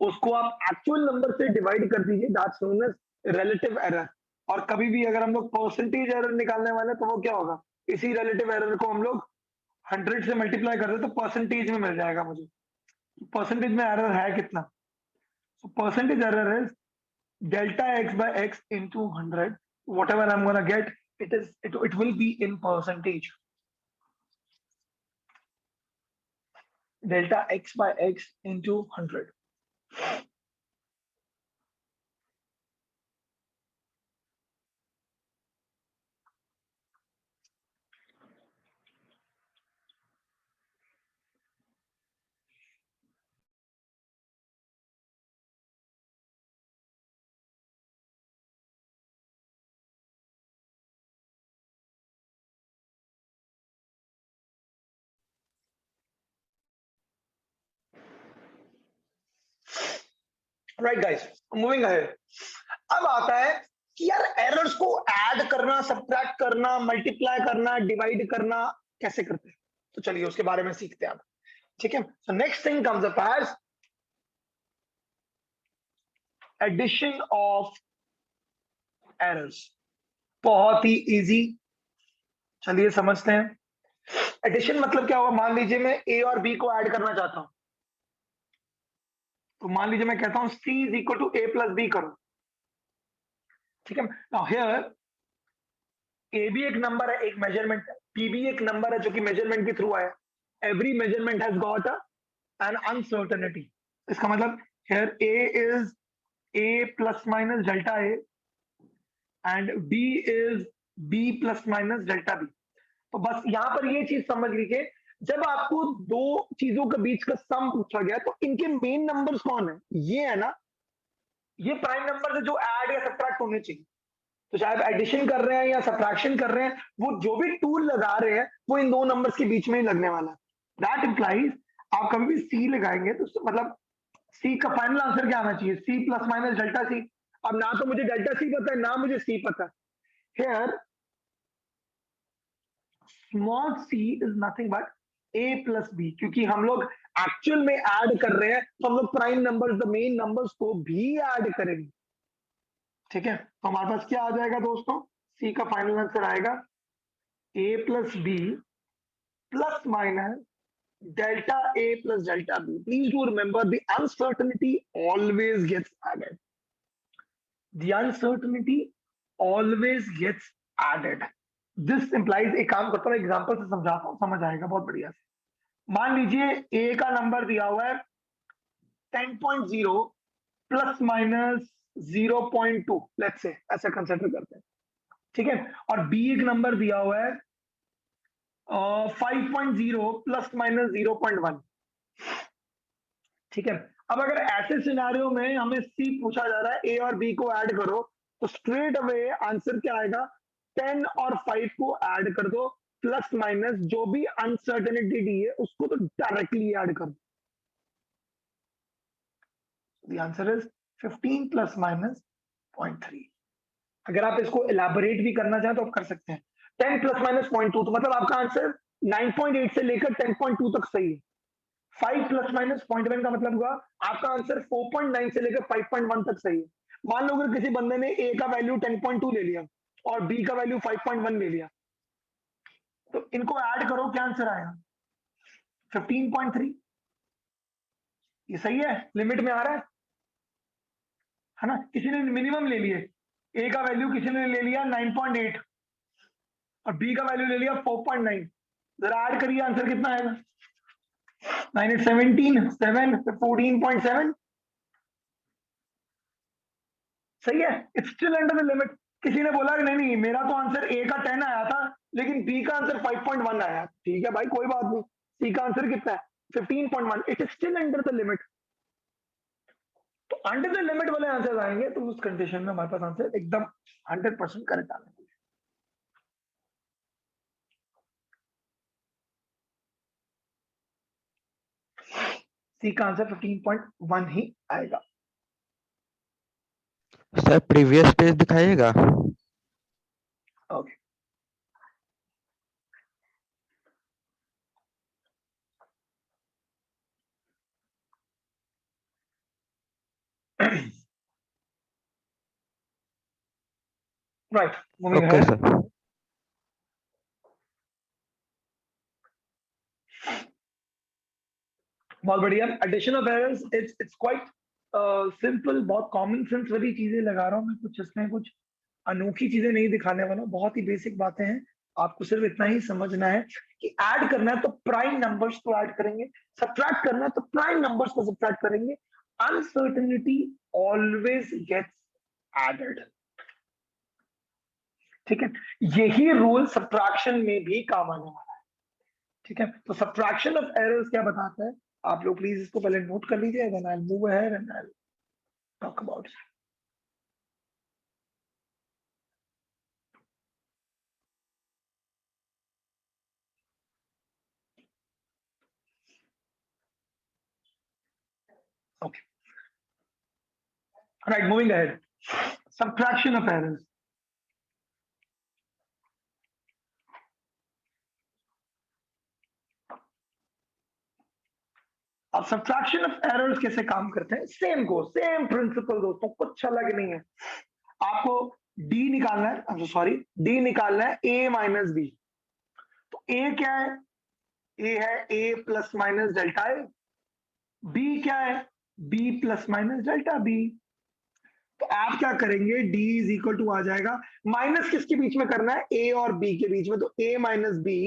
उसको आप एक्चुअल नंबर से डिवाइड कर दीजिए, that's known as relative error. और कभी भी अगर हम लोग परसेंटेज एरर निकालने वाले हैं तो वो क्या होगा, इसी रिलेटिव एरर को हम लोग 100 से मल्टीप्लाई कर दे तो परसेंटेज में मिल जाएगा मुझे, परसेंटेज में एरर है कितना। So percentage error is delta x by x into 100. Whatever I'm gonna get, it will be in percentage. Delta x by x into 100. Right guys, moving ahead. अब आता है कि यार एरर्स को ऐड करना, सब्ट्रैक्ट करना, मल्टीप्लाई करना, divide करना कैसे करते हैं, तो चलिए उसके बारे में सीखते हैं अब, ठीक है। So next thing comes up as addition of errors. बहुत ही इजी, चलिए समझते हैं। एडिशन मतलब क्या होगा, मान लीजिए मैं ए और बी को ऐड करना चाहता हूं, तो मान लीजिए मैं कहता हूं C is equal to A plus b करो, ठीक है। नाउ हियर ए भी एक नंबर है, एक मेजरमेंट है, बी भी एक नंबर है जो कि मेजरमेंट के थ्रू आया। Every measurement has got an uncertainty. इसका मतलब here A is A plus minus delta A and B is B plus minus delta B। तो बस यहां पर ये चीज समझ लीजिए, जब आपको दो चीजों के बीच का सम पूछा गया तो इनके मेन नंबर्स कौन है, ये है ना, ये प्राइम नंबर है जो ऐड या सब्ट्रैक्ट होने चाहिए। तो चाहे आप एडिशन कर रहे हैं या सब्ट्रैक्शन कर रहे हैं, वो जो भी टूल लगा रहे हैं वो इन दो नंबर्स के बीच में ही लगने वाला है। दैट इंप्लाइज आप कभी भी सी लगाएंगे तो मतलब सी का फाइनल आंसर क्या आना चाहिए, c plus minus delta c. अब ना तो मुझे डेल्टा सी पता है ना मुझे सी पता है। Here small c is nothing but a plus b, क्योंकि हम लोग एक्चुअल में ऐड कर रहे हैं तो हम लोग prime numbers, the main numbers को भी ऐड करेंगे, ठीक है। तो हमारे पास क्या आ जाएगा दोस्तों, सी का फाइनल आंसर आएगा a plus B plus minus delta A plus delta B. Please do remember the uncertainty always gets added. The uncertainty always gets added. This implies, एक काम करता हूँ एग्जांपल से समझाता हूँ, समझ आएगा बहुत बढ़िया से। मान लीजिए A का नंबर दिया हुआ है 10.0 प्लस माइनस 0.2, लेट्स से ऐसा कंसिडर करते हैं, ठीक है। और B एक नंबर दिया हुआ है 5.0 प्लस माइनस 0.1, ठीक है। अब अगर ऐसे सिनारियो में हमें सी पूछा जा रहा है ए और बी को ऐड करो, तो स्ट्रेट अवे आंसर क्या आएगा, 10 और 5 को ऐड कर दो, प्लस माइनस जो भी अनसर्टेनिटी दी है उसको तो डायरेक्टली ऐड कर दो। The answer is 15 plus minus 0.3। अगर आप इसको इलाबोरेट भी करना चाहें तो आप कर सकते हैं। 10 प्लस माइनस 0.2 तो मतलब आपका आंसर 9.8 से लेकर 10.2 तक सही है। 5 प्लस माइनस 0.1 का मतलब हुआ आपका आंसर 4.9 से लेकर 5.1 तक सही है। मान लो अगर किसी बंदे ने ए का वैल्यू 10.2 ले लिया और बी का वैल्यू 5.1 ले लिया, तो इनको ऐड करो, क्या आंसर आएगा, 15.3। ये सही है, लिमिट में आ रहा है ना। किसी ने मिनिमम ले लिए, ए का वैल्यू किसी ने ले लिया 9.8 और बी का वैल्यू ले लिया 4.9, जरा ऐड करिए आंसर कितना आएगा, 9 8 17, 7 14.7, सही है, it's still under the limit. किसी ने बोला कि नहीं नहीं मेरा तो आंसर ए का 10 आया था लेकिन बी का आंसर 5.1 आया, ठीक है भाई कोई बात नहीं, सी का आंसर कितना है 15.1, it is still under the limit. तो अंडर द लिमिट वाले आंसर आएंगे तो उस कंडीशन में हमारे पास आंसर एकदम 100% करेक्ट आने वाला है। सी का आंसर 15.1 ही आएगा। सर प्रीवियस पेज दिखाइएगा। Okay Right, moving Okay, ahead. sir. बहुत बढ़िया. Addition of errors it's quite simple. बहुत कॉमन सेंस वाली चीजें लगा रहा हूँ मैं, कुछ इसमें कुछ अनोखी चीजें नहीं दिखाने वाला हूँ. बहुत ही बेसिक बातें हैं. आपको सिर्फ इतना ही समझना है कि ऐड करना है तो प्राइम नंबर्स को ऐड करेंगे, सब्ट्रैक्ट करना है तो प्राइम नंबर्स को सब्ट्रैक्ट करेंगे. Uncertainty always gets added. ठीक है, यही रूल सब्ट्रैक्शन में भी काम आने वाला है. ठीक है, तो सब्ट्रैक्शन ऑफ एरर्स क्या बताता है, आप लोग प्लीज इसको पहले नोट कर लीजिए. Then I will move ahead and I will talk about it. Okay. All right, moving ahead. Subtraction of errors. अब सब्ट्रैक्शन ऑफ एरर्स कैसे काम करते हैं, सेम प्रिंसिपल दोस्तों, कुछ अलग नहीं है. आपको डी निकालना है, सॉरी डी निकालना है ए माइनस बी. तो ए क्या है, ए है a plus minus delta a. B क्या है, b plus minus delta b. तो आप क्या करेंगे, डी इज इक्वल टू आ जाएगा, माइनस किसके बीच में करना है, ए और बी के बीच में. तो A minus B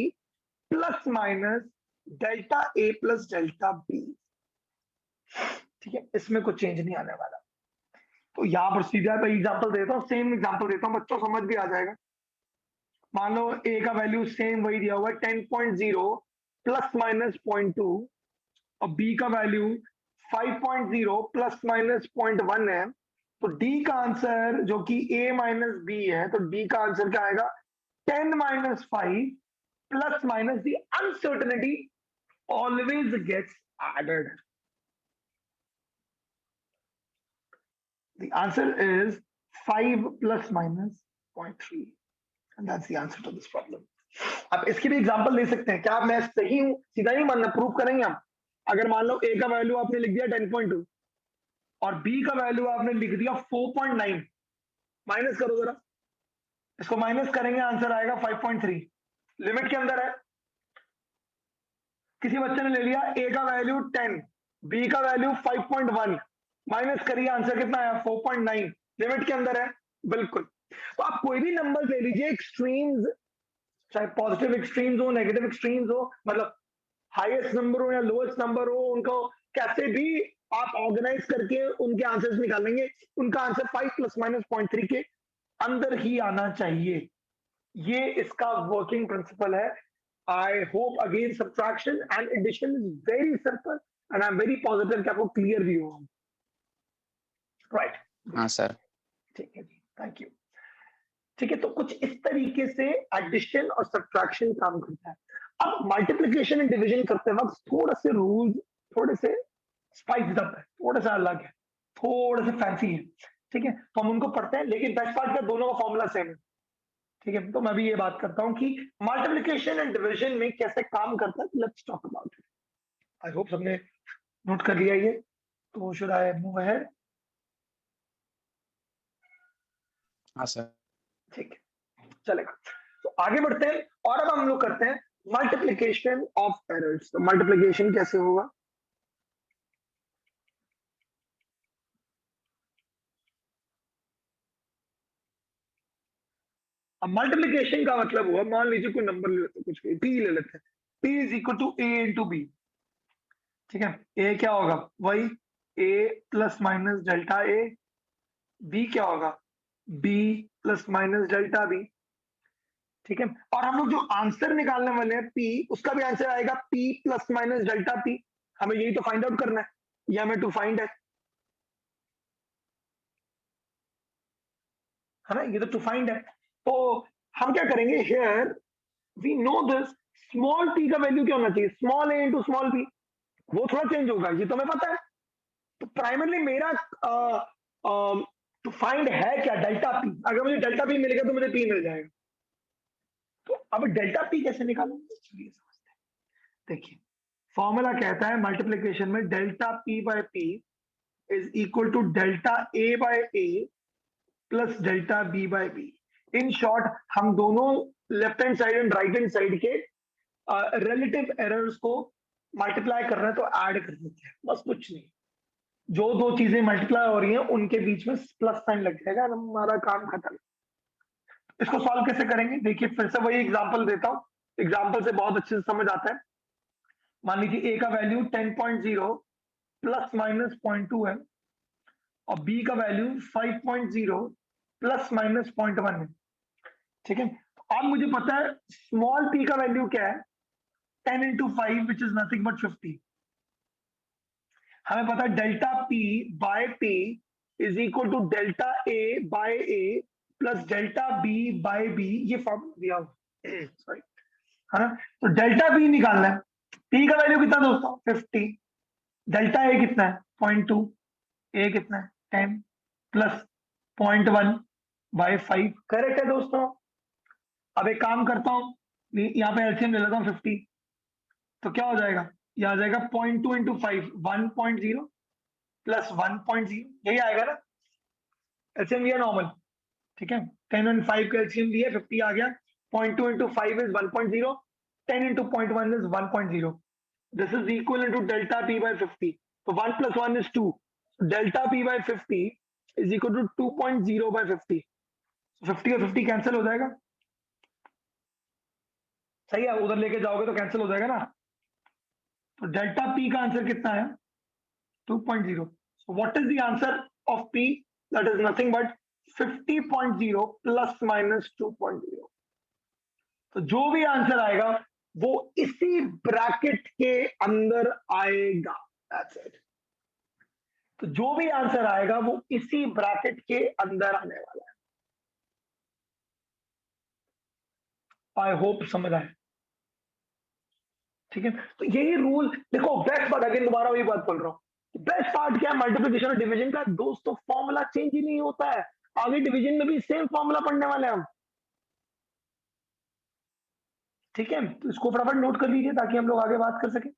plus minus delta A plus delta B. ठीक है, इसमें कुछ चेंज नहीं आने वाला. तो यहां पर सीधा मैं एग्जांपल देता हूं, सेम एग्जांपल देता हूं, बच्चों समझ भी आ जाएगा. मान लो ए का वैल्यू सेम वही दिया हुआ है 10.0 प्लस माइनस 0.2 और बी का वैल्यू 5.0 प्लस माइनस 0.1 है. तो डी का आंसर जो कि ए माइनस बी है, तो डी का आंसर क्या आएगा, 10 minus 5 plus minus the uncertainty always gets added. The answer is 5 plus minus 0.3 and that's the answer to this problem. अब इसकी भी एग्जांपल ले सकते हैं. क्या मैं सही हूं, सीधा नहीं मानना, प्रूव करेंगे हम. अगर मान लो ए का वैल्यू आपने लिख दिया 10.2 और बी का वैल्यू आपने लिख दिया 4.9, माइनस करो जरा, इसको माइनस करेंगे आंसर आएगा 5.3. लिमिट के अंदर है. किसी बच्चे ने ले लिया ए का वैल्यू 10, बी का वैल्यू 5.1, माइनस करिए आंसर कितना आया 4.9, लिमिट के अंदर है बिल्कुल. तो आप कोई भी नंबर ले लीजिए, एक्सट्रीम्स, चाहे पॉजिटिव एक्सट्रीम्स हो नेगेटिव एक्सट्रीम्स हो, मतलब हाईएस्ट नंबर हो या लोएस्ट नंबर हो, उनको कैसे भी आप ऑर्गेनाइज करके उनके आंसर्स निकाल लेंगे. उनका आंसर 5 प्लस माइनस 0.3 के अंदर ही आना चाहिए. ये इसका वर्किंग प्रिंसिपल है. I hope again subtraction and addition is very simple and I am very positive कि आपको क्लियर भी हो. राइट, हाँ सर. ठीक है जी, थैंक यू. ठीक है, तो कुछ इस तरीके से एडिशन और सब्ट्रैक्शन काम करता है. अब मल्टीप्लिकेशन एंड डिवीजन करते वक्त थोड़ा से रूल्स थोड़े से स्पाइस्ड अप है, थोड़ा सा अलग है, थोड़े से फैंसी है. ठीक है, तो हम उनको पढ़ते हैं, लेकिन बेस्ट पार्ट क्या, दोनों का फॉर्मूला सेम है. ठीक है, तो मैं भी ये बात करता हूं कि मल्टीप्लिकेशन एंड डिवीजन में कैसे काम करता है. Let's talk about it. I hope सबने नोट कर लिया ये. तो शुड आई मूव अहेड? हाँ सर. ठीक है, चलेगा. तो आगे बढ़ते हैं और अब हम लोग करते हैं मल्टीप्लिकेशन ऑफ एरर्स. तो मल्टीप्लिकेशन कैसे होगा, अब मल्टीप्लिकेशन का मतलब हुआ, मान लीजिए कोई नंबर ले लेते हैं, कुछ पी ले लेते हैं, p is equal to a into b. ठीक है, ए क्या होगा, वही a plus minus delta a. B क्या होगा, b plus minus delta B. ठीक है, और हम लोग जो आंसर निकालने वाले हैं पी, उसका भी आंसर आएगा P plus minus delta P. हमें यही तो फाइंड आउट करना है, ये हमें टू फाइंड है ना, ये तो टू फाइंड है. तो हम क्या करेंगे, here we know this, small t का वैल्यू क्या होना चाहिए, small a into small b. वो थोड़ा चेंज होगा, ये तो हमें पता है. तो प्राइमरली मेरा टू फाइंड है क्या, डेल्टा पी. अगर मुझे डेल्टा पी मिलेगा तो मुझे पी मिल जाएगा. तो अब डेल्टा पी कैसे निकालेंगे, चलिए समझते हैं. देखिए, फॉर्मूला कहता है मल्टीप्लिकेशन में delta p by p is equal to delta A by a plus delta B by b. In short हम दोनों left hand side and right hand side के रिलेटिव एरर्स को मल्टीप्लाई कर रहे हैं तो ऐड कर देते हैं, बस कुछ नहीं। जो दो चीजें मल्टीप्लाई हो रही हैं उनके बीच में प्लस साइन लग जाएगा, हमारा काम खत्म। इसको सॉल्व कैसे करेंगे, देखिए फिर से वही एग्जांपल देता हूं, एग्जांपल से बहुत अच्छे से समझ आता है। मान लीजिए ए का वैल्यू 10.0 प्लस माइनस 0.2 है और बी का वैल्यू 5.0 प्लस माइनस 0.1 है, ठीक है। अब मुझे पता है स्मॉल p का वैल्यू क्या है, 10 into 5 which is nothing but 50। हमें पता है delta p by p is equal to delta a by a plus delta b by b, ये फॉर्मूला दिया हुआ सॉरी है ना। तो डेल्टा b निकालना है, p का वैल्यू कितना दोस्तों 50, डेल्टा a कितना है 0.2, a कितना है 10 प्लस 0.1 बाय 5, करेक्ट है दोस्तों। अब एक काम करता हूं, यहाँ पे एलसीएम ले लेता हूँ 50, तो क्या हो जाएगा, ये आ जाएगा 0.2 इंटू 5 1.0 प्लस 1.0, यही आएगा ना, एलसीएम लिया नॉर्मल, ठीक है। 10 और 5 का एलसीएम लिया 50 आ गया, 0.2 into 5 is 1.0, 10 into 0.1 is 1.0, this is equal to delta p by 50, तो 1 plus 1 is 2, delta p by 50 is equal to 2.0 by 50, 50 और 50 कैंसिल हो जाएगा, सही है, उधर लेके जाओगे तो कैंसिल हो जाएगा ना। तो डेल्टा p का आंसर कितना है 2.0, so what is the answer of p, that is nothing but 50.0 plus minus 2.0। तो जो भी आंसर आएगा वो इसी ब्रैकेट के अंदर आएगा, that's it। तो जो भी आंसर आएगा वो इसी ब्रैकेट के अंदर आने वाला है। आई होप समझ आए, ठीक है। तो यही रूल देखो, बेस्ट पार्ट, अगेन दोबारा वही बात बोल रहा हूं, बेस्ट पार्ट क्या है मल्टीप्लिकेशन और डिवीजन का दोस्तों, फॉर्मूला चेंज ही नहीं होता है, आगे डिवीजन में भी सेम फॉर्मूला पढ़ने वाले हैं हम, ठीक है। तो इसको फटाफट नोट कर लीजिए ताकि हम लोग आगे बात कर सकें।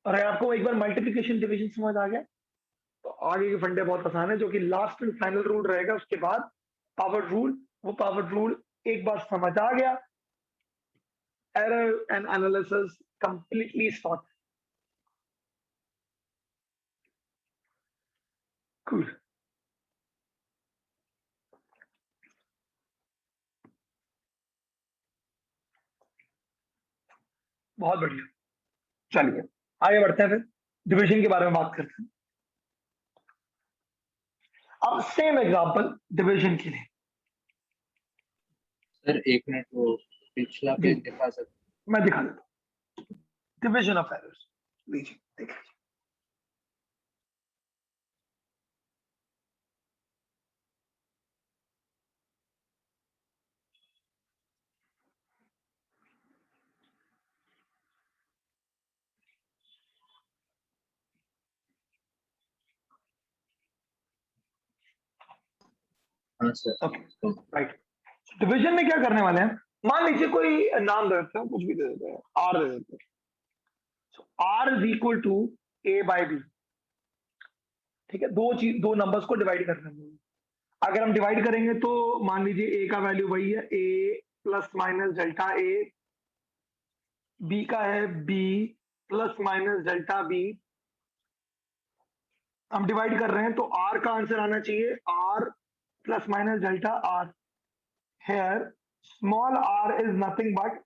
और अगर आपको एक बार मल्टीप्लिकेशन डिवीजन समझ आ गया तो आगे के फंडे बहुत आसान है, जो कि लास्ट एंड फाइनल रूल रहेगा, उसके बाद पावर रूल। वो पावर रूल एक बार समझ आ गया, error and analysis completely sort. Cool, बहुत बढ़िया। चलिए आगे बढ़ते हैं, फिर डिवीजन के बारे में बात करते हैं। अब सेम एग्जांपल डिवीजन के लिए, सर एक मिनट, वो पिछला पेज दिखा सकते? मैं दिखा देता हूं, डिवीजन ऑफ एरर्स लीजिए, देखिए। हाँ सर। ओके राइट, डिवीजन में क्या करने वाले हैं, मान लीजिए कोई नाम दे देते हैं, कुछ भी दे देते हैं, आर दे देते हैं, r is equal to a by b, ठीक है। दो नंबर्स को डिवाइड करना है। अगर हम डिवाइड करेंगे तो मान लीजिए ए का वैल्यू वही है a plus minus delta a, b का है b plus minus delta b, हम डिवाइड कर रहे हैं तो आर का आंसर आना चाहिए r plus minus delta r, here small r is nothing but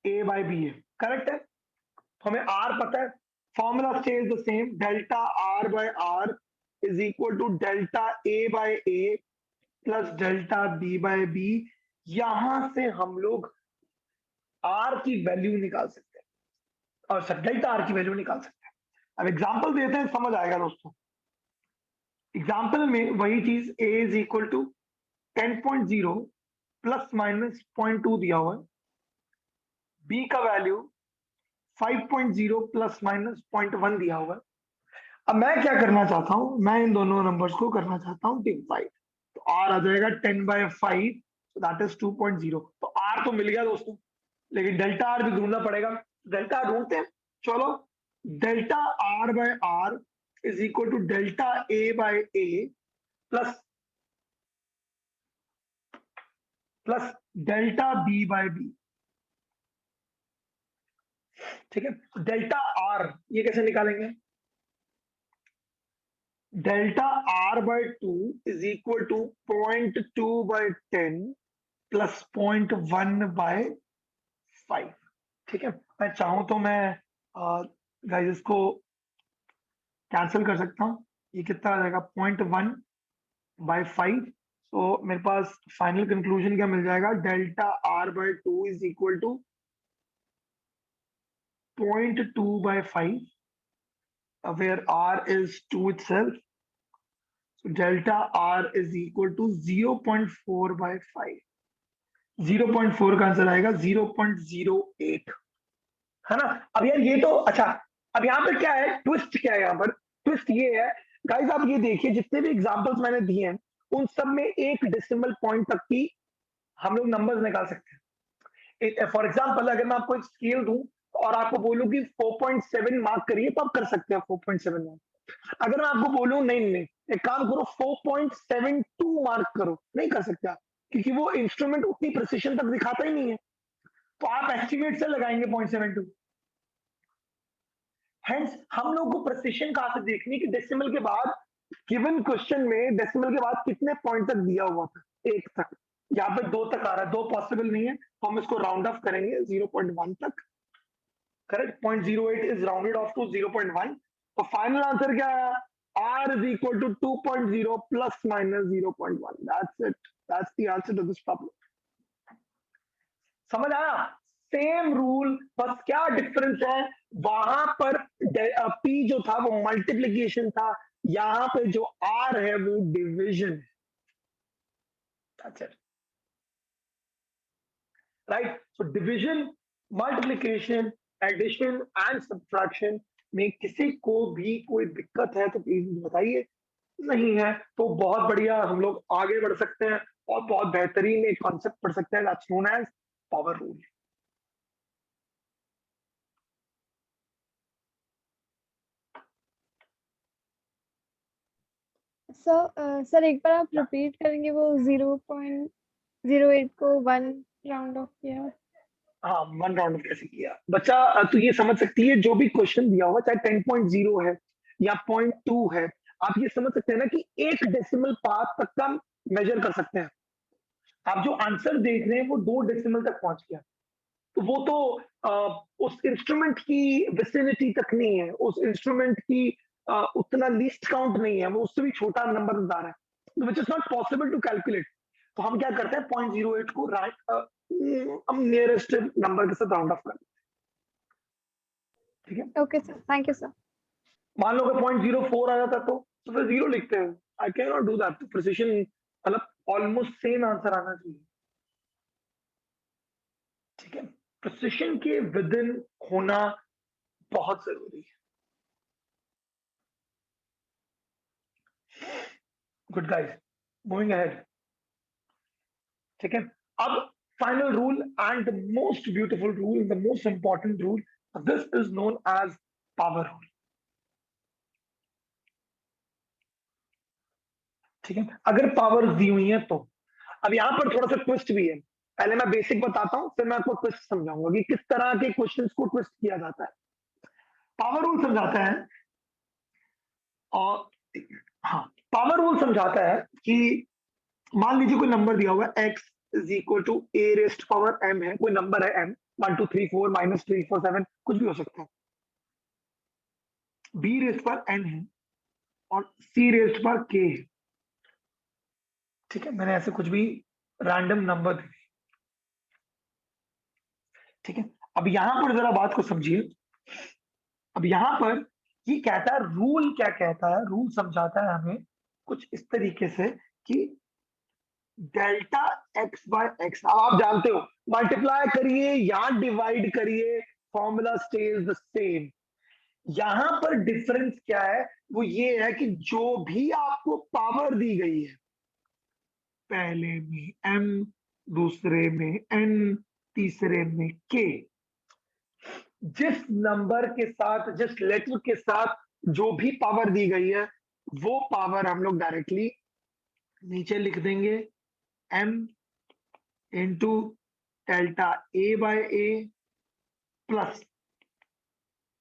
a by b है, करेक्ट है। तो हमें आर पता है, formula stays the same, delta r by r is equal to delta A by a plus delta B by B. यहां से हम लोग आर की वैल्यू निकाल सकते हैं, और सर डेल्टा आर की वैल्यू निकाल सकते हैं। अब एग्जांपल देते हैं, समझ आएगा दोस्तों। एग्जांपल में वही चीज, a is equal to 10.0 plus minus 0.2 दिया हुआ है, b का वैल्यू 5.0 प्लस माइनस 0.1 दिया हुआ है। अब मैं क्या करना चाहता हूं, मैं इन दोनों नंबर्स को करना चाहता हूं डिवाइड, तो r आ जाएगा 10/5, दैट इज 2.0। तो r तो मिल गया दोस्तों, लेकिन डेल्टा आर भी ढूंढना पड़ेगा, डेल्टा आर ढूंढते हैं। चलो, delta r by r is equal to delta A by a plus plus delta B by b. ठीक है, डेल्टा आर ये कैसे निकालेंगे? Delta r by 2 is equal to 0.2 by 10 plus 0.1 by 5। ठीक है, मैं चाहूं तो मैं गाइस इसको कैंसिल कर सकता हूं। ये कितना आ जाएगा? 0.1 बाय 5। तो मेरे पास फाइनल कंक्लूजन क्या मिल जाएगा? Delta r by 2 is equal to 0.2 by 5, where r is 2 itself. So delta r is equal to 0.4 by 5. 0.4 का आंसर आएगा 0.08, है ना? अब यार ये तो अच्छा, अब यहाँ पर क्या है, ट्विस्ट क्या है? यहाँ पर ट्विस्ट ये है गाइस, आप ये देखिए जितने भी एग्जांपल्स मैंने दिए हैं उन सब में एक डेसिमल पॉइंट तक की हम लोग नंबर्स निकाल सकते हैं। फॉर एग्जाम्पल अगर मैं आपको एक स्केल दूं और आपको बोलूं कि 4.7 मार्क करिए तो आप कर सकते हैं 4.7 मार्क। अगर मैं आपको बोलूं नहीं नहीं एक काम करो 4.72 मार्क करो, नहीं कर सकते आप, क्योंकि वो इंस्ट्रूमेंट उतनी प्रिसिशन तक दिखाता ही नहीं है। तो आप एस्टिमेट से लगाएंगे 0.72। हेंस हम लोग को प्रिसिशन कहां से देखनी कि डेसिमल के बाद गिवन क्वेश्चन में डेसिमल के बाद कितने पॉइंट तक दिया हुआ था, 1 तक। यहाँ पे 2 तक आ रहा है, 2 पॉसिबल नहीं है तो हम इसको राउंड ऑफ करेंगे 0.1 तक। Correct, 0.08 is rounded off to 0.1। तो फाइनल आंसर क्या है? r is equal to 2.0 plus minus 0.1. That's it. That's the answer to this problem. समझ आया? सेम रूल, बस क्या डिफरेंस है, वहां पर p जो था वो मल्टीप्लीकेशन था, यहां पे जो r है वो डिवीजन है। That's it. Right? So division, multiplication, addition and subtraction में किसी को भी कोई दिक्कत है तो प्लीज बताइए, नहीं है तो बहुत बढ़िया, हम लोग आगे बढ़ सकते हैं और बहुत बेहतरीन एक कॉन्सेप्ट पढ़ सकते हैं, that's known as power rule. Sir एक बार आप रिपीट करेंगे, वो 0.08 को 1 राउंड ऑफ किया? हाँ, 1 राउंड ऑफ कैसे किया बच्चा? तो ये समझ सकती है जो भी क्वेश्चन दिया हुआ चाहे 10.0 है या 0.2 है, आप ये समझ सकते हैं ना कि एक डेसिमल पार्ट तक का मेजर कर सकते हैं। आप जो आंसर देख रहे हैं वो 2 डेसिमल तक पहुंच गया, तो वो तो उस इंस्ट्रूमेंट की विसिनिटी तक नहीं है, उस इंस्ट्रूमेंट की उतना लीस्ट काउंट नहीं है, वो उससे भी छोटा नंबर बता रहा है, which is not possible to calculate. तो हम क्या करते हैं 0.08 को हम नियरेस्ट नंबर के साथ राउंड ऑफ करते हैं। ठीक है, okay sir, thank you sir. मान लो कि 0.04 आ जाता तो फिर 0 लिखते हैं। I can not do that. Precision मतलब ऑलमोस्ट सेम आंसर आना चाहिए। ठीक है, प्रिसिशन के विद इन होना बहुत जरूरी है। Good guys, moving ahead. ठीक है, अब final rule and the most beautiful rule, the most important rule, this is known as power rule. ठीक है, अगर पावर दी हुई है तो अब यहां पर थोड़ा सा ट्विस्ट भी है। पहले मैं बेसिक बताता हूं, फिर मैं आपको ट्विस्ट समझाऊंगा कि किस तरह के क्वेश्चंस को ट्विस्ट किया जाता है। पावर रूल समझाता है, और हाँ, पावर रूल समझाता है कि मान लीजिए कोई नंबर दिया हुआ है x is equal to a raised power m है, कोई नंबर है m 1 2 3 4 -3 4 7 कुछ भी हो सकता है, b रेस्ट पर n है और c रेस्ट पर k है। ठीक है, मैंने ऐसे कुछ भी रैंडम नंबर दे दिए। ठीक है, अब यहां पर जरा बात को समझिए। अब यहां पर ये कहता है, रूल क्या कहता है, रूल समझाता है हमें कुछ इस तरीके से कि डेल्टा एक्स बाय एक्स, अब आप जानते हो मल्टीप्लाई करिए या डिवाइड करिए फॉर्मूला स्टेज द सेम। यहां पर डिफरेंस क्या है, वो ये है कि जो भी आपको पावर दी गई है, पहले में m, दूसरे में n, तीसरे में k, जिस नंबर के साथ, जिस लेटर के साथ जो भी पावर दी गई है वो पावर हम लोग डायरेक्टली नीचे लिख देंगे, m into delta a by a plus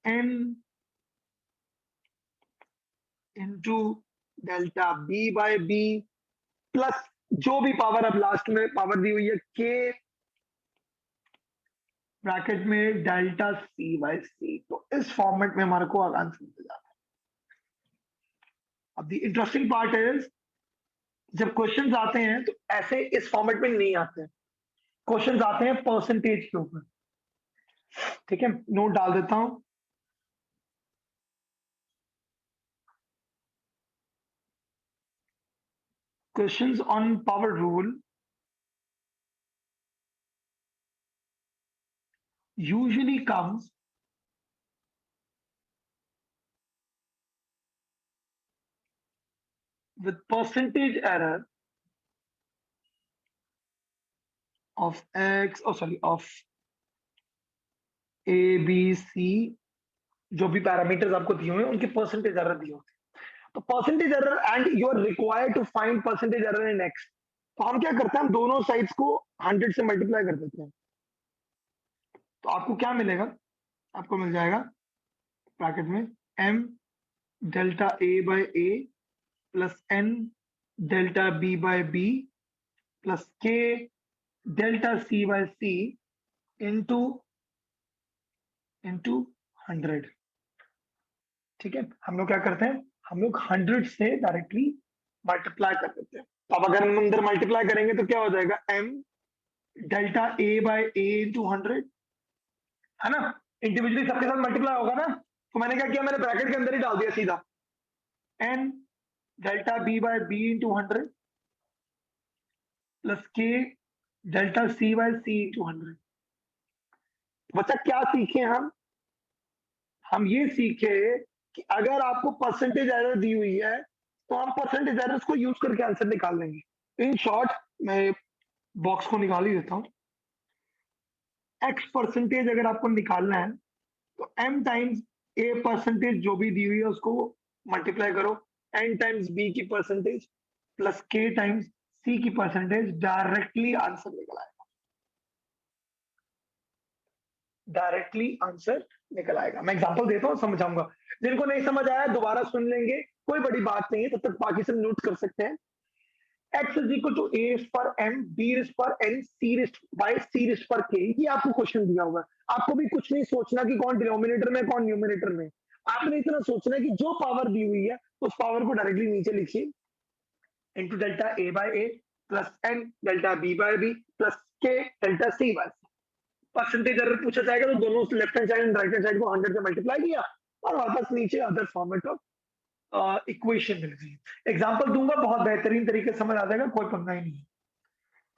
n into delta b by b plus जो भी पावर अब लास्ट में पावर दी हुई है k ब्रैकेट में डेल्टा c बाय c। तो इस फॉर्मेट में हमारे को आंसर मिल जाता है। अब द इंटरेस्टिंग पार्ट इज, जब क्वेश्चंस आते हैं तो ऐसे इस फॉर्मेट में नहीं आते हैं, क्वेश्चंस आते हैं परसेंटेज के ऊपर। ठीक है, नोट डाल देता हूं। Questions on power rule usually comes with percentage error of x, of a b c, जो भी पैरामीटर्स आपको दिए हुए हैं उनके परसेंटेज एरर दिए होते हैं। तो percentage error and you are required to find percentage error in x। तो हम क्या करते हैं, हम दोनों साइड्स को 100 से मल्टीप्लाई कर देते हैं। तो आपको क्या मिलेगा, आपको मिल जाएगा ब्रैकेट में m delta a by a plus n delta b by b plus k delta c by c into 100। ठीक है, हम लोग क्या करते हैं, हम लोग 100 से डायरेक्टली मल्टीप्लाई कर देते हैं। तो अब अगर हम अंदर मल्टीप्लाई करेंगे तो क्या हो जाएगा, m delta a by a into 100, है ना। इंडिविजुअली सबके साथ मल्टीप्लाई होगा ना, तो मैंने क्या किया, मैंने ब्रैकेट के अंदर ही डाल दिया सीधा, n delta b by b into 100 plus k delta c by c into 100। बच्चा क्या सीखे हम ये सीखे कि अगर आपको परसेंटेज एरर दी हुई है तो हम परसेंटेज एरर्स को यूज करके आंसर निकाल लेंगे। इन शॉर्ट, मैं बॉक्स को निकाल ही देता हूं। x परसेंटेज अगर आपको निकालना है तो m टाइम्स a परसेंटेज जो भी दी हुई है उसको मल्टीप्लाई करो, n टाइम्स b की percentage plus k times c की परसेंटेज, डायरेक्टली आंसर निकल आएगा। डायरेक्टली आंसर निकल आएगा। मैं एग्जांपल देता हूं, समझाऊंगा। जिनको नहीं समझ आया दोबारा सुन लेंगे, कोई बड़ी बात नहीं है, तब तक बाकी सब नोट कर सकते हैं। x is equal to a raised पर m, b रिस्ट पर n, c raised by c raised पर k। ये आपको क्वेश्चन दिया होगा। आपको भी कुछ नहीं सोचना कि कौन डिनोमिनेटर में कौन न्यूमिनेटर में, आपने इतना सोचना है कि जो पावर दी हुई है उस पावर को डायरेक्टली नीचे लिखिए, into delta a by a plus n delta b by b plus k delta c by c। Percentage error पूछा जाएगा तो दोनों left hand side and right hand side को 100 से मल्टीप्लाई किया और वापस नीचे अदर फॉर्मेट ऑफ इक्वेशन मिल गई। एग्जांपल दूंगा, बहुत बेहतरीन तरीके से समझ आ जाएगा, कोई पंगा ही नहीं है।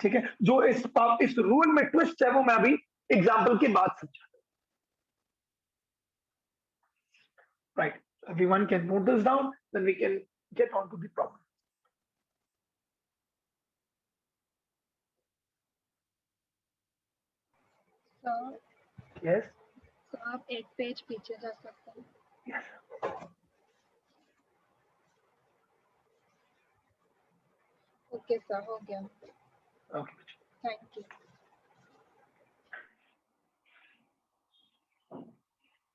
ठीक है, जो इस रूल में ट्विस्ट है वो मैं अभी एग्जांपल के बाद समझा। Right, everyone can note this down, then we can get on to the problem. Sir yes तो आप एक पेज पीछे जा सकते हैं। यस, ओके सर, हो गया। Okay, thank you.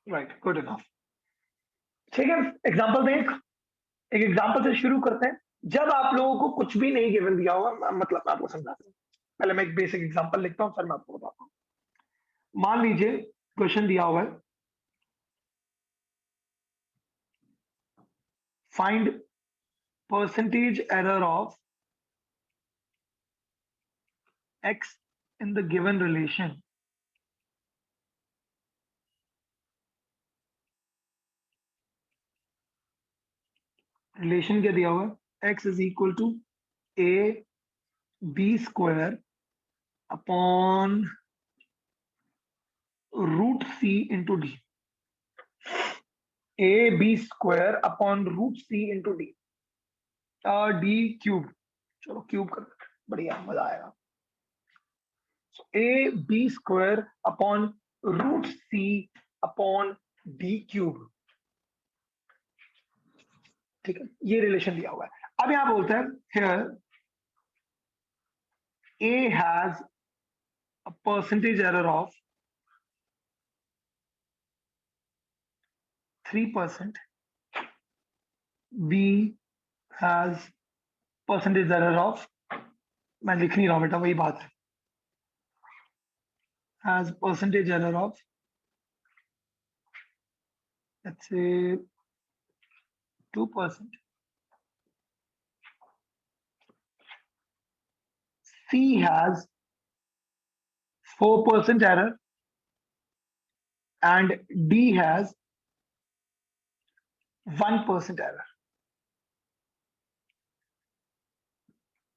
Right, good enough. ठीक है, एग्जांपल दें, एक एग्जांपल से शुरू करते हैं। जब आप लोगों को कुछ भी नहीं गिवन दिया होगा, मतलब मैं आपको समझाता हूँ। पहले मैं एक बेसिक एग्जांपल लिखता हूँ, फिर मैं आपको बताता हूँ। मान लीजिए क्वेश्चन दिया हुआ है, find percentage error of x in the given relation relation क्या दिया हुआ है, x is equal to a b square upon root c into D, a b square upon root c into D, D cube. चलो cube कर, बढ़िया, मजा आएगा। a b square upon root c upon D cube. ठीक है, ये relation दिया हुआ है। अब यहां बोलते हैं here A has a percentage error of 3%, B has percentage error of, मैं लिख नहीं रहा हूं बेटा, वही बात है, has percentage error of let's say 2%, C has 4% error, and D has 1% error.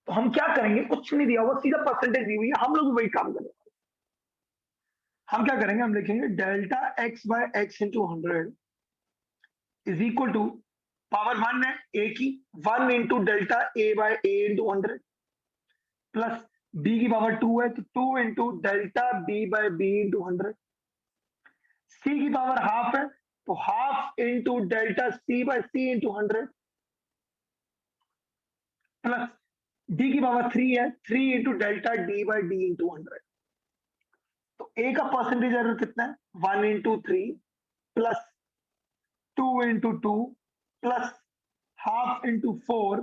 तो हम क्या करेंगे, कुछ नहीं दिया हुआ, सीधा परसेंटेज दी हुई है, हम लोग भी वही काम करेंगे। हम क्या करेंगे, हम लिखेंगे delta X by X into 100 is equal to, power 1 है ए की, 1 into delta A by A into 100 plus B की पावर 2 है तो 2 into delta B by B into 100, C की पावर हाफ है तो half into delta C by C into 100 plus D की power 3 है, 3 into delta D by D into 100। तो ए का परसेंटेज एरर कितना है, 1 into 3 plus 2 into 2 plus half into 4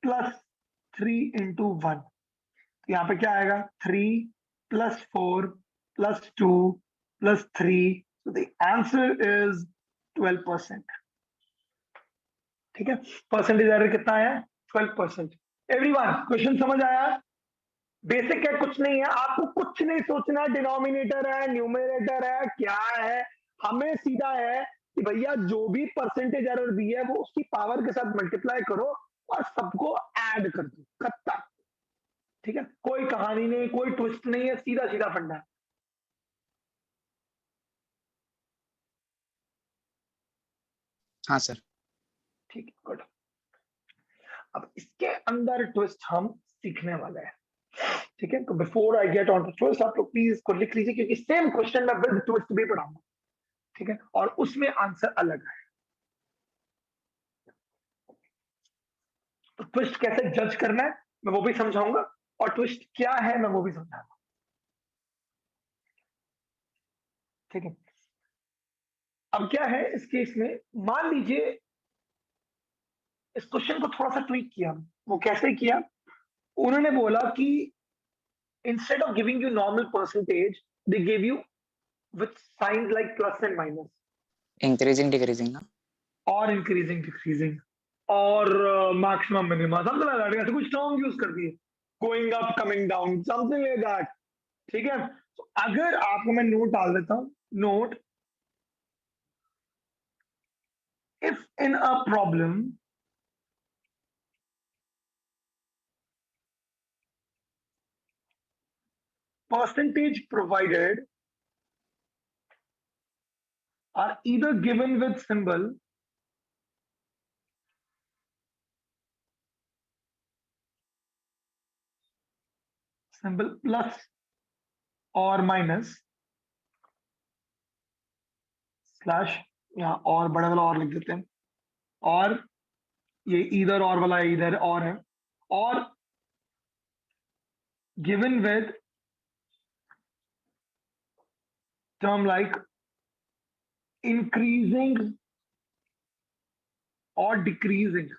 plus 3 into 1। तो यहाँ पे क्या आएगा, 3 plus 4 plus 2 plus 3, so the answer is 12%। ठीक है, परसेंटेज एरर कितना है, 12%। एवरीवन क्वेश्चन समझ आया, बेसिक है, कुछ नहीं है, आपको कुछ नहीं सोचना, डिनोमिनेटर है न्यूमरेटर है क्या है, हमें सीधा है कि भैया जो भी परसेंटेज एरर दी है वो उसकी पावर के साथ मल्टीप्लाई करो और सबको ऐड कर दो, खत्म। ठीक है, कोई कहानी नहीं, कोई ट्विस्ट नहीं है, सीधा सीधा फंडा है। हाँ सर। ठीक है, गुड। अब इसके अंदर ट्विस्ट हम सीखने वाले हैं। ठीक है, तो before I get on to twist, आप लोग प्लीज इसको लिख लीजिए, क्योंकि सेम क्वेश्चन मैं विद ट्विस्ट भी पढ़ाऊंगा। ठीक है, और उसमें आंसर अलग है। तो ट्विस्ट कैसे जज करना है मैं वो भी समझाऊंगा, और ट्विस्ट क्या है मैं वो भी समझाऊंगा। ठीक है, अब क्या है इस केस में, मान लीजिए इस क्वेश्चन को थोड़ा सा ट्वीक किया। वो कैसे किया, उन्होंने बोला कि instead of giving you normal percentage they give you with science like plus and minus, increasing decreasing ना, और इंक्रीजिंग डिक्रीजिंग, और maximum minimum, something like that, ऐसे कुछ टर्म यूज कर दिए, going up coming down, something like that. ठीक है, तो अगर आपको मैं नोट डाल देता हूं, note, if in a problem percentage provided are either given with symbol plus or minus slash, यहाँ और बड़ा वाला और लिख देते हैं, और ये इधर और वाला इधर और है, और given with term like increasing or decreasing,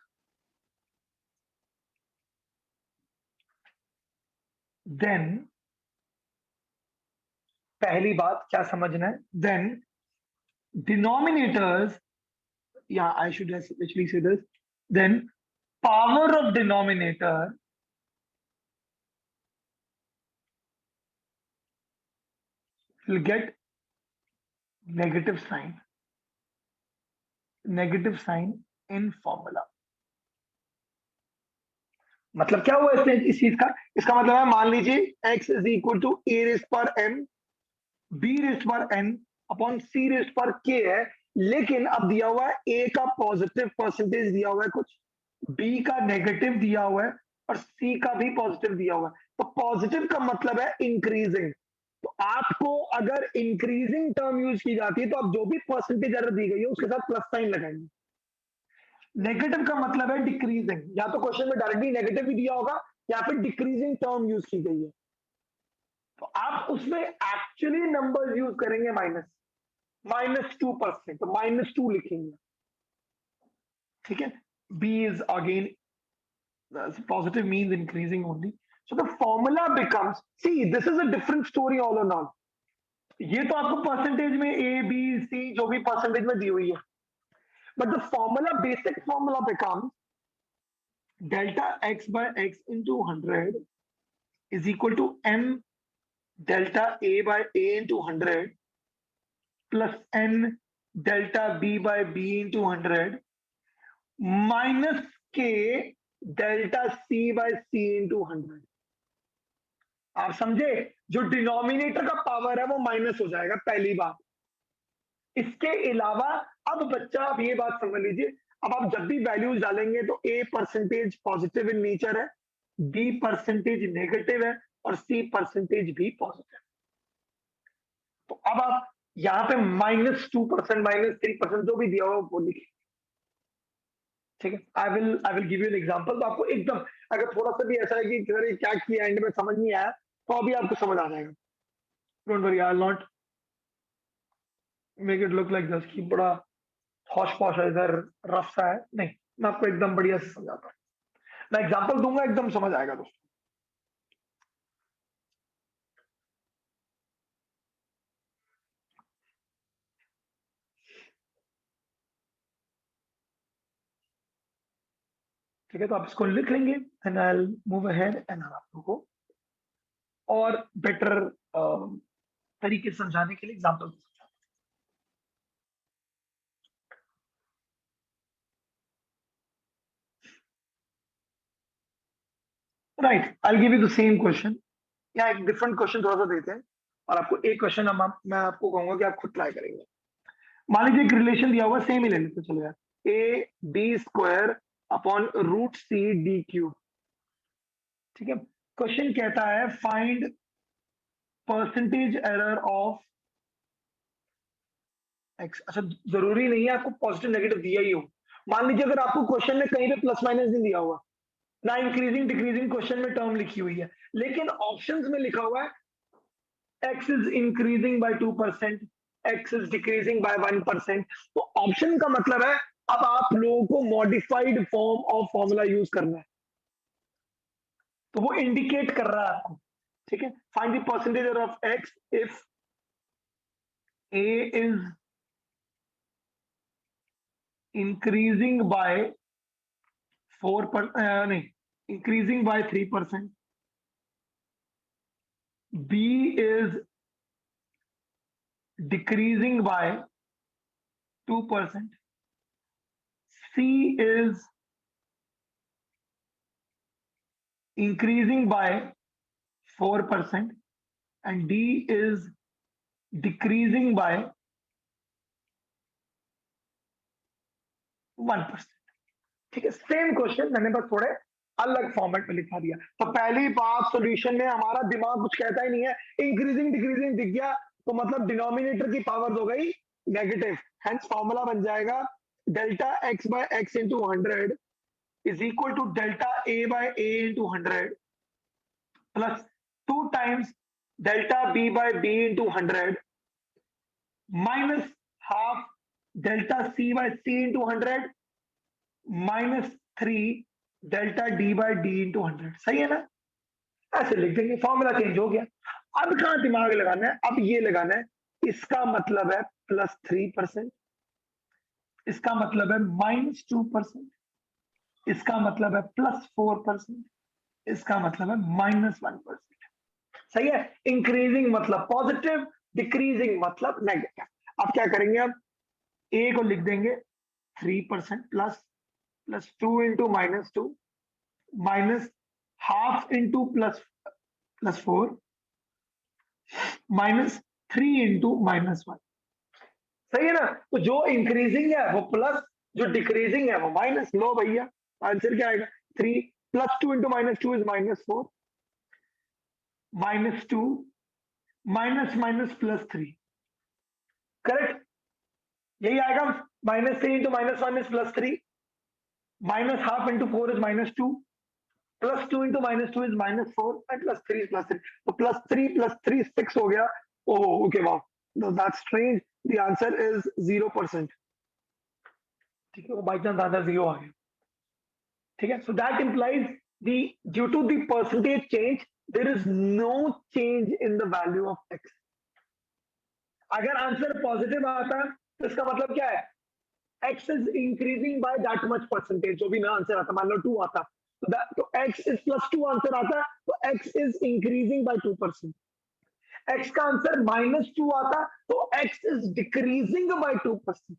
then पहली बात क्या समझना है, then denominators, yeah, I should actually say this, then power of denominator will get negative sign in formula। मतलब क्या हुआ इस चीज का, इसका मतलब है, मान लीजिए x is equal to a raise पर m b रेज़ पर n अपॉन c रेज़ पर k है, लेकिन अब दिया हुआ है a का पॉजिटिव परसेंटेज दिया हुआ है कुछ, b का नेगेटिव दिया हुआ है, और c का भी पॉजिटिव दिया हुआ है। तो पॉजिटिव का मतलब है इंक्रीजिंग, तो आपको अगर इंक्रीजिंग टर्म यूज की जाती है तो आप जो भी परसेंटेज एरर दी गई है उसके साथ प्लस साइन लगाएंगे। नेगेटिव का मतलब है डिक्रीजिंग, या तो क्वेश्चन में डायरेक्टली नेगेटिव भी दिया होगा या फिर डिक्रीजिंग टर्म यूज की गई है, तो आप उसमें एक्चुअली नंबर यूज करेंगे -2%, तो -2 लिखेंगे। ठीक है, B is again positive means increasing only. So the formula becomes, see this is a different story all in all. ये तो आपको परसेंटेज में A B C जो भी परसेंटेज में दी हुई है, but the formula, basic formula becomes delta x by x into 100 is equal to m delta A by A into 100 plus n delta B by B into 100 minus k delta C by C into 100। आप समझे, जो denominator का power है वो minus हो जाएगा, पहली बात। इसके अलावा अब बच्चा, आप ये बात समझ लीजिए, अब आप जब भी वैल्यूज डालेंगे तो A percentage positive in nature है, B परसेंटेज नेगेटिव है और C परसेंटेज भी पॉजिटिव। तो अब आप यहां पे -2%, -3% जो भी दिया हुआ वो लिखिए। ठीक है, I will give you an example. तो आपको एकदम, अगर थोड़ा सा भी ऐसा है कि अरे क्या किया एंड में समझ नहीं आया, तो अभी आपको समझ आ जाएगा। Don't worry, I will not make it look like this कि बड़ा हॉश पॉश है, इधर रफ सा है, नहीं, मैं आपको एकदम बढ़िया से समझाता हूँ। मैं एग्जांपल दूंगा, एकदम समझ आएगा दोस्तों। ठीक है, तो आप इसको लिख लेंगे and I will move ahead and आप लोगों को और बेटर तरीके से समझाने के लिए example. Right, I will give you the same question, या एक डिफरेंट क्वेश्चन थोड़ा सा देते हैं और आपको एक क्वेश्चन मैं आपको कहूंगा कि आप खुद ट्राई करेंगे। मान लीजिए एक रिलेशन दिया हुआ, सेम ही ले लेते चलो यार, AB² अपॉन √C/d³। ठीक है, क्वेश्चन कहता है find percentage error of x। अच्छा, जरूरी नहीं है आपको पॉजिटिव नेगेटिव दिया ही हो। मान लीजिए अगर आपको क्वेश्चन में कहीं पे प्लस माइनस नहीं दिया हुआ, ना इंक्रीजिंग डिक्रीजिंग क्वेश्चन में टर्म लिखी हुई है, लेकिन ऑप्शंस में लिखा हुआ है x is increasing by 2%, x is decreasing by 1%। तो ऑप्शन का मतलब है अब आप लोगों को modified form of formula use करना है, तो वो इंडिकेट कर रहा है आपको। ठीक है, find the percentage of x if a is increasing bye 3%, B is decreasing by 2%, C is increasing by 4%, and D is decreasing by 1%। ठीक है, सेम क्वेश्चन मैंने बस थोड़े अलग फॉर्मेट में लिखा दिया। तो पहली बात, सॉल्यूशन में हमारा दिमाग कुछ कहता ही नहीं है, इंक्रीजिंग डिक्रीजिंग दिख गया तो मतलब डिनोमिनेटर की पावर हो गई नेगेटिव, हेंस फॉर्मूला बन जाएगा delta x by x into 100 is equal to delta a by a into 100 plus 2 times delta b by b into 100 minus half delta c by c into 100 minus 3 delta d by d into 100। सही है ना, ऐसे लिख देंगे, formula change हो गया। अब कहां दिमाग लगाना है, अब ये लगाना है, इसका मतलब है +3%, इसका मतलब है -2%, इसका मतलब है +4%, इसका मतलब है -1%। सही है, इंक्रीजिंग मतलब पॉजिटिव, डिक्रीजिंग मतलब नेगेटिव। अब क्या करेंगे, अब ए को लिख देंगे 3% +2 into -2 minus half into +4 minus 3 into -1। सही है ना, तो जो इंक्रीजिंग है वो प्लस, जो डिक्रीजिंग है वो माइनस। लो भैया, आंसर क्या आएगा, 3 +2 into -2 is -4, -2 minus minus plus 3, correct? यही आएगा, -3 into -1 is +3, -half into 4 is -2, +2 into -2 is -4, and +3 is +3. तो +3 + 3 6 हो गया. Oh, okay, wow. No, that's strange. The answer is 0%. ठीक है, वो बाई चांस आंसर 0 आ गया. ठीक है, so that implies the due to the percentage change there is no change in the value of x. अगर आंसर पॉजिटिव आता तो इसका मतलब क्या है? x is increasing by that much percentage. जो भी ना आंसर आता, मान लो 2 आता तो x is +2 आंसर आता तो x is increasing by 2%. x का आंसर -2 आता तो x is decreasing by 2%.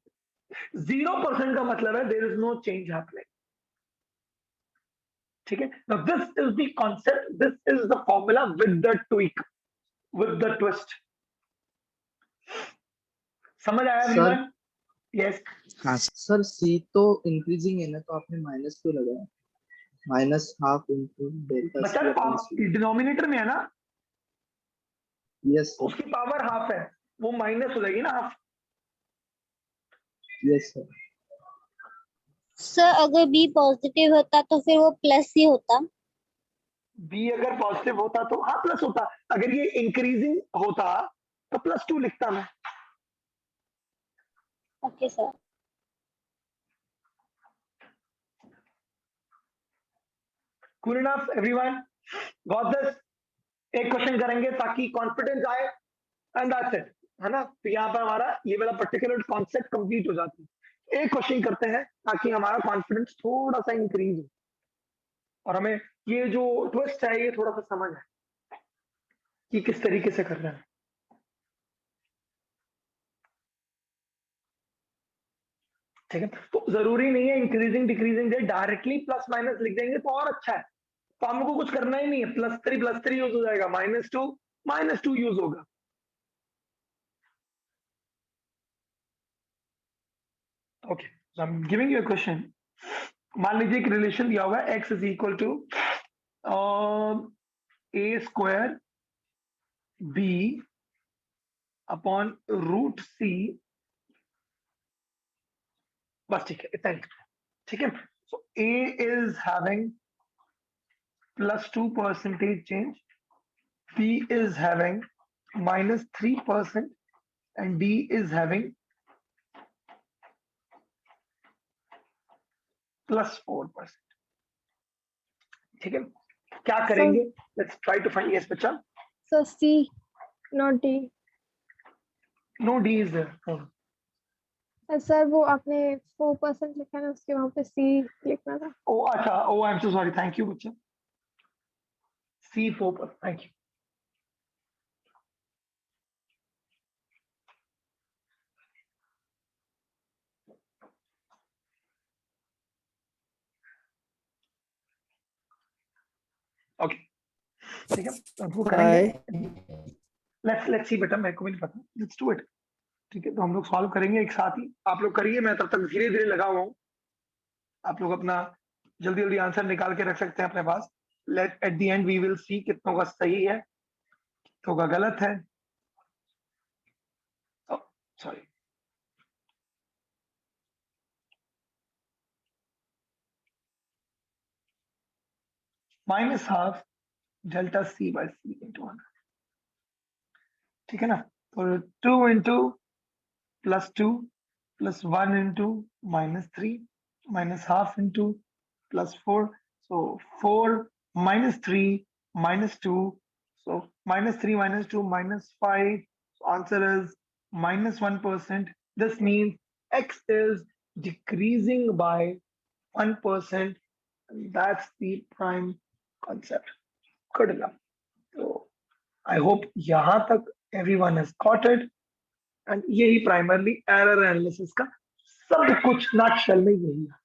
0% का मतलब है there is no change happening. ठीक है, now this is the concept, this is the formula with the tweak, with the twist. समझ आया Sir. everyone? Yes. हाँ सर सी तो इंक्रीजिंग है ना, तो आपने माइनस क्यों लगाया? -half into डेल्टा बच्चा डिनोमिनेटर में है ना, यस सर, उसकी पावर हाफ है, वो माइनस हो जाएगी ना हाफ. Yes sir. सर अगर बी पॉजिटिव होता तो फिर वो प्लस ही होता. बी अगर पॉजिटिव होता तो हाँ प्लस होता, अगर ये इंक्रीजिंग होता तो +2 लिखता मैं. Okay sir. Cool enough everyone? Got this? एक क्वेश्चन करेंगे ताकि कॉन्फिडेंस आए, एंड दैट्स इट, है ना? तो यहाँ पर हमारा ये वाला पर्टिकुलर कॉन्सेप्ट कंप्लीट हो जाती है. एक क्वेश्चन करते हैं ताकि हमारा कॉन्फिडेंस थोड़ा सा इंक्रीज हो और हमें ये जो ट्विस्ट है ये थोड़ा सा समझ आए कि किस तरीके से करना है. ठीक है, तो जरूरी नहीं है इंक्रीजिंग डिक्रीजिंग दे, डायरेक्टली प्लस माइनस लिख देंगे तो और अच्छा है. तो हमको कुछ करना ही नहीं है, +3 यूज हो जाएगा, -2 यूज होगा. Okay, so I am giving you a question. मान लीजिए एक रिलेशन दिया हुआ है x is equal to a² b upon √c. बस ठीक है, इतना ही. ठीक है, so a is having +2% change, b is having -3%, and d is having +4%. ठीक है, क्या करेंगे? Let's try to find. Yes बच्चा. So C, not D. No d is there. Sir वो आपने 4% लिखा ना, उसके वहां पे C लिखना था. ओ अच्छा, oh I am so sorry, thank you बच्चा. C4%, thank you. ओके, ठीक है, तो वो करेंगे. लेट्स सी बेटा, मेरे को भी नहीं पता. Let's do it. ठीक है, तो हम लोग सॉल्व करेंगे एक साथ ही. आप लोग करिए, मैं तब तक धीरे धीरे लगा हुआ हूँ. आप लोग अपना जल्दी जल्दी आंसर निकाल के रख सकते हैं अपने पास. Let at the end we will see कितनों का सही है, कितनों का गलत है. Sorry, -half delta c by c into 1. ठीक है ना? तो 2 into +2 plus 1 into -3 minus half into +4. So 4 -3 -2. So -3 -2 -5. So answer is -1%. This means x is decreasing by 1%. And that's the prime concept. Good enough. So I hope यहाँ तक everyone has caught it. And यही primarily error analysis का सब कुछ nutshell में यही है.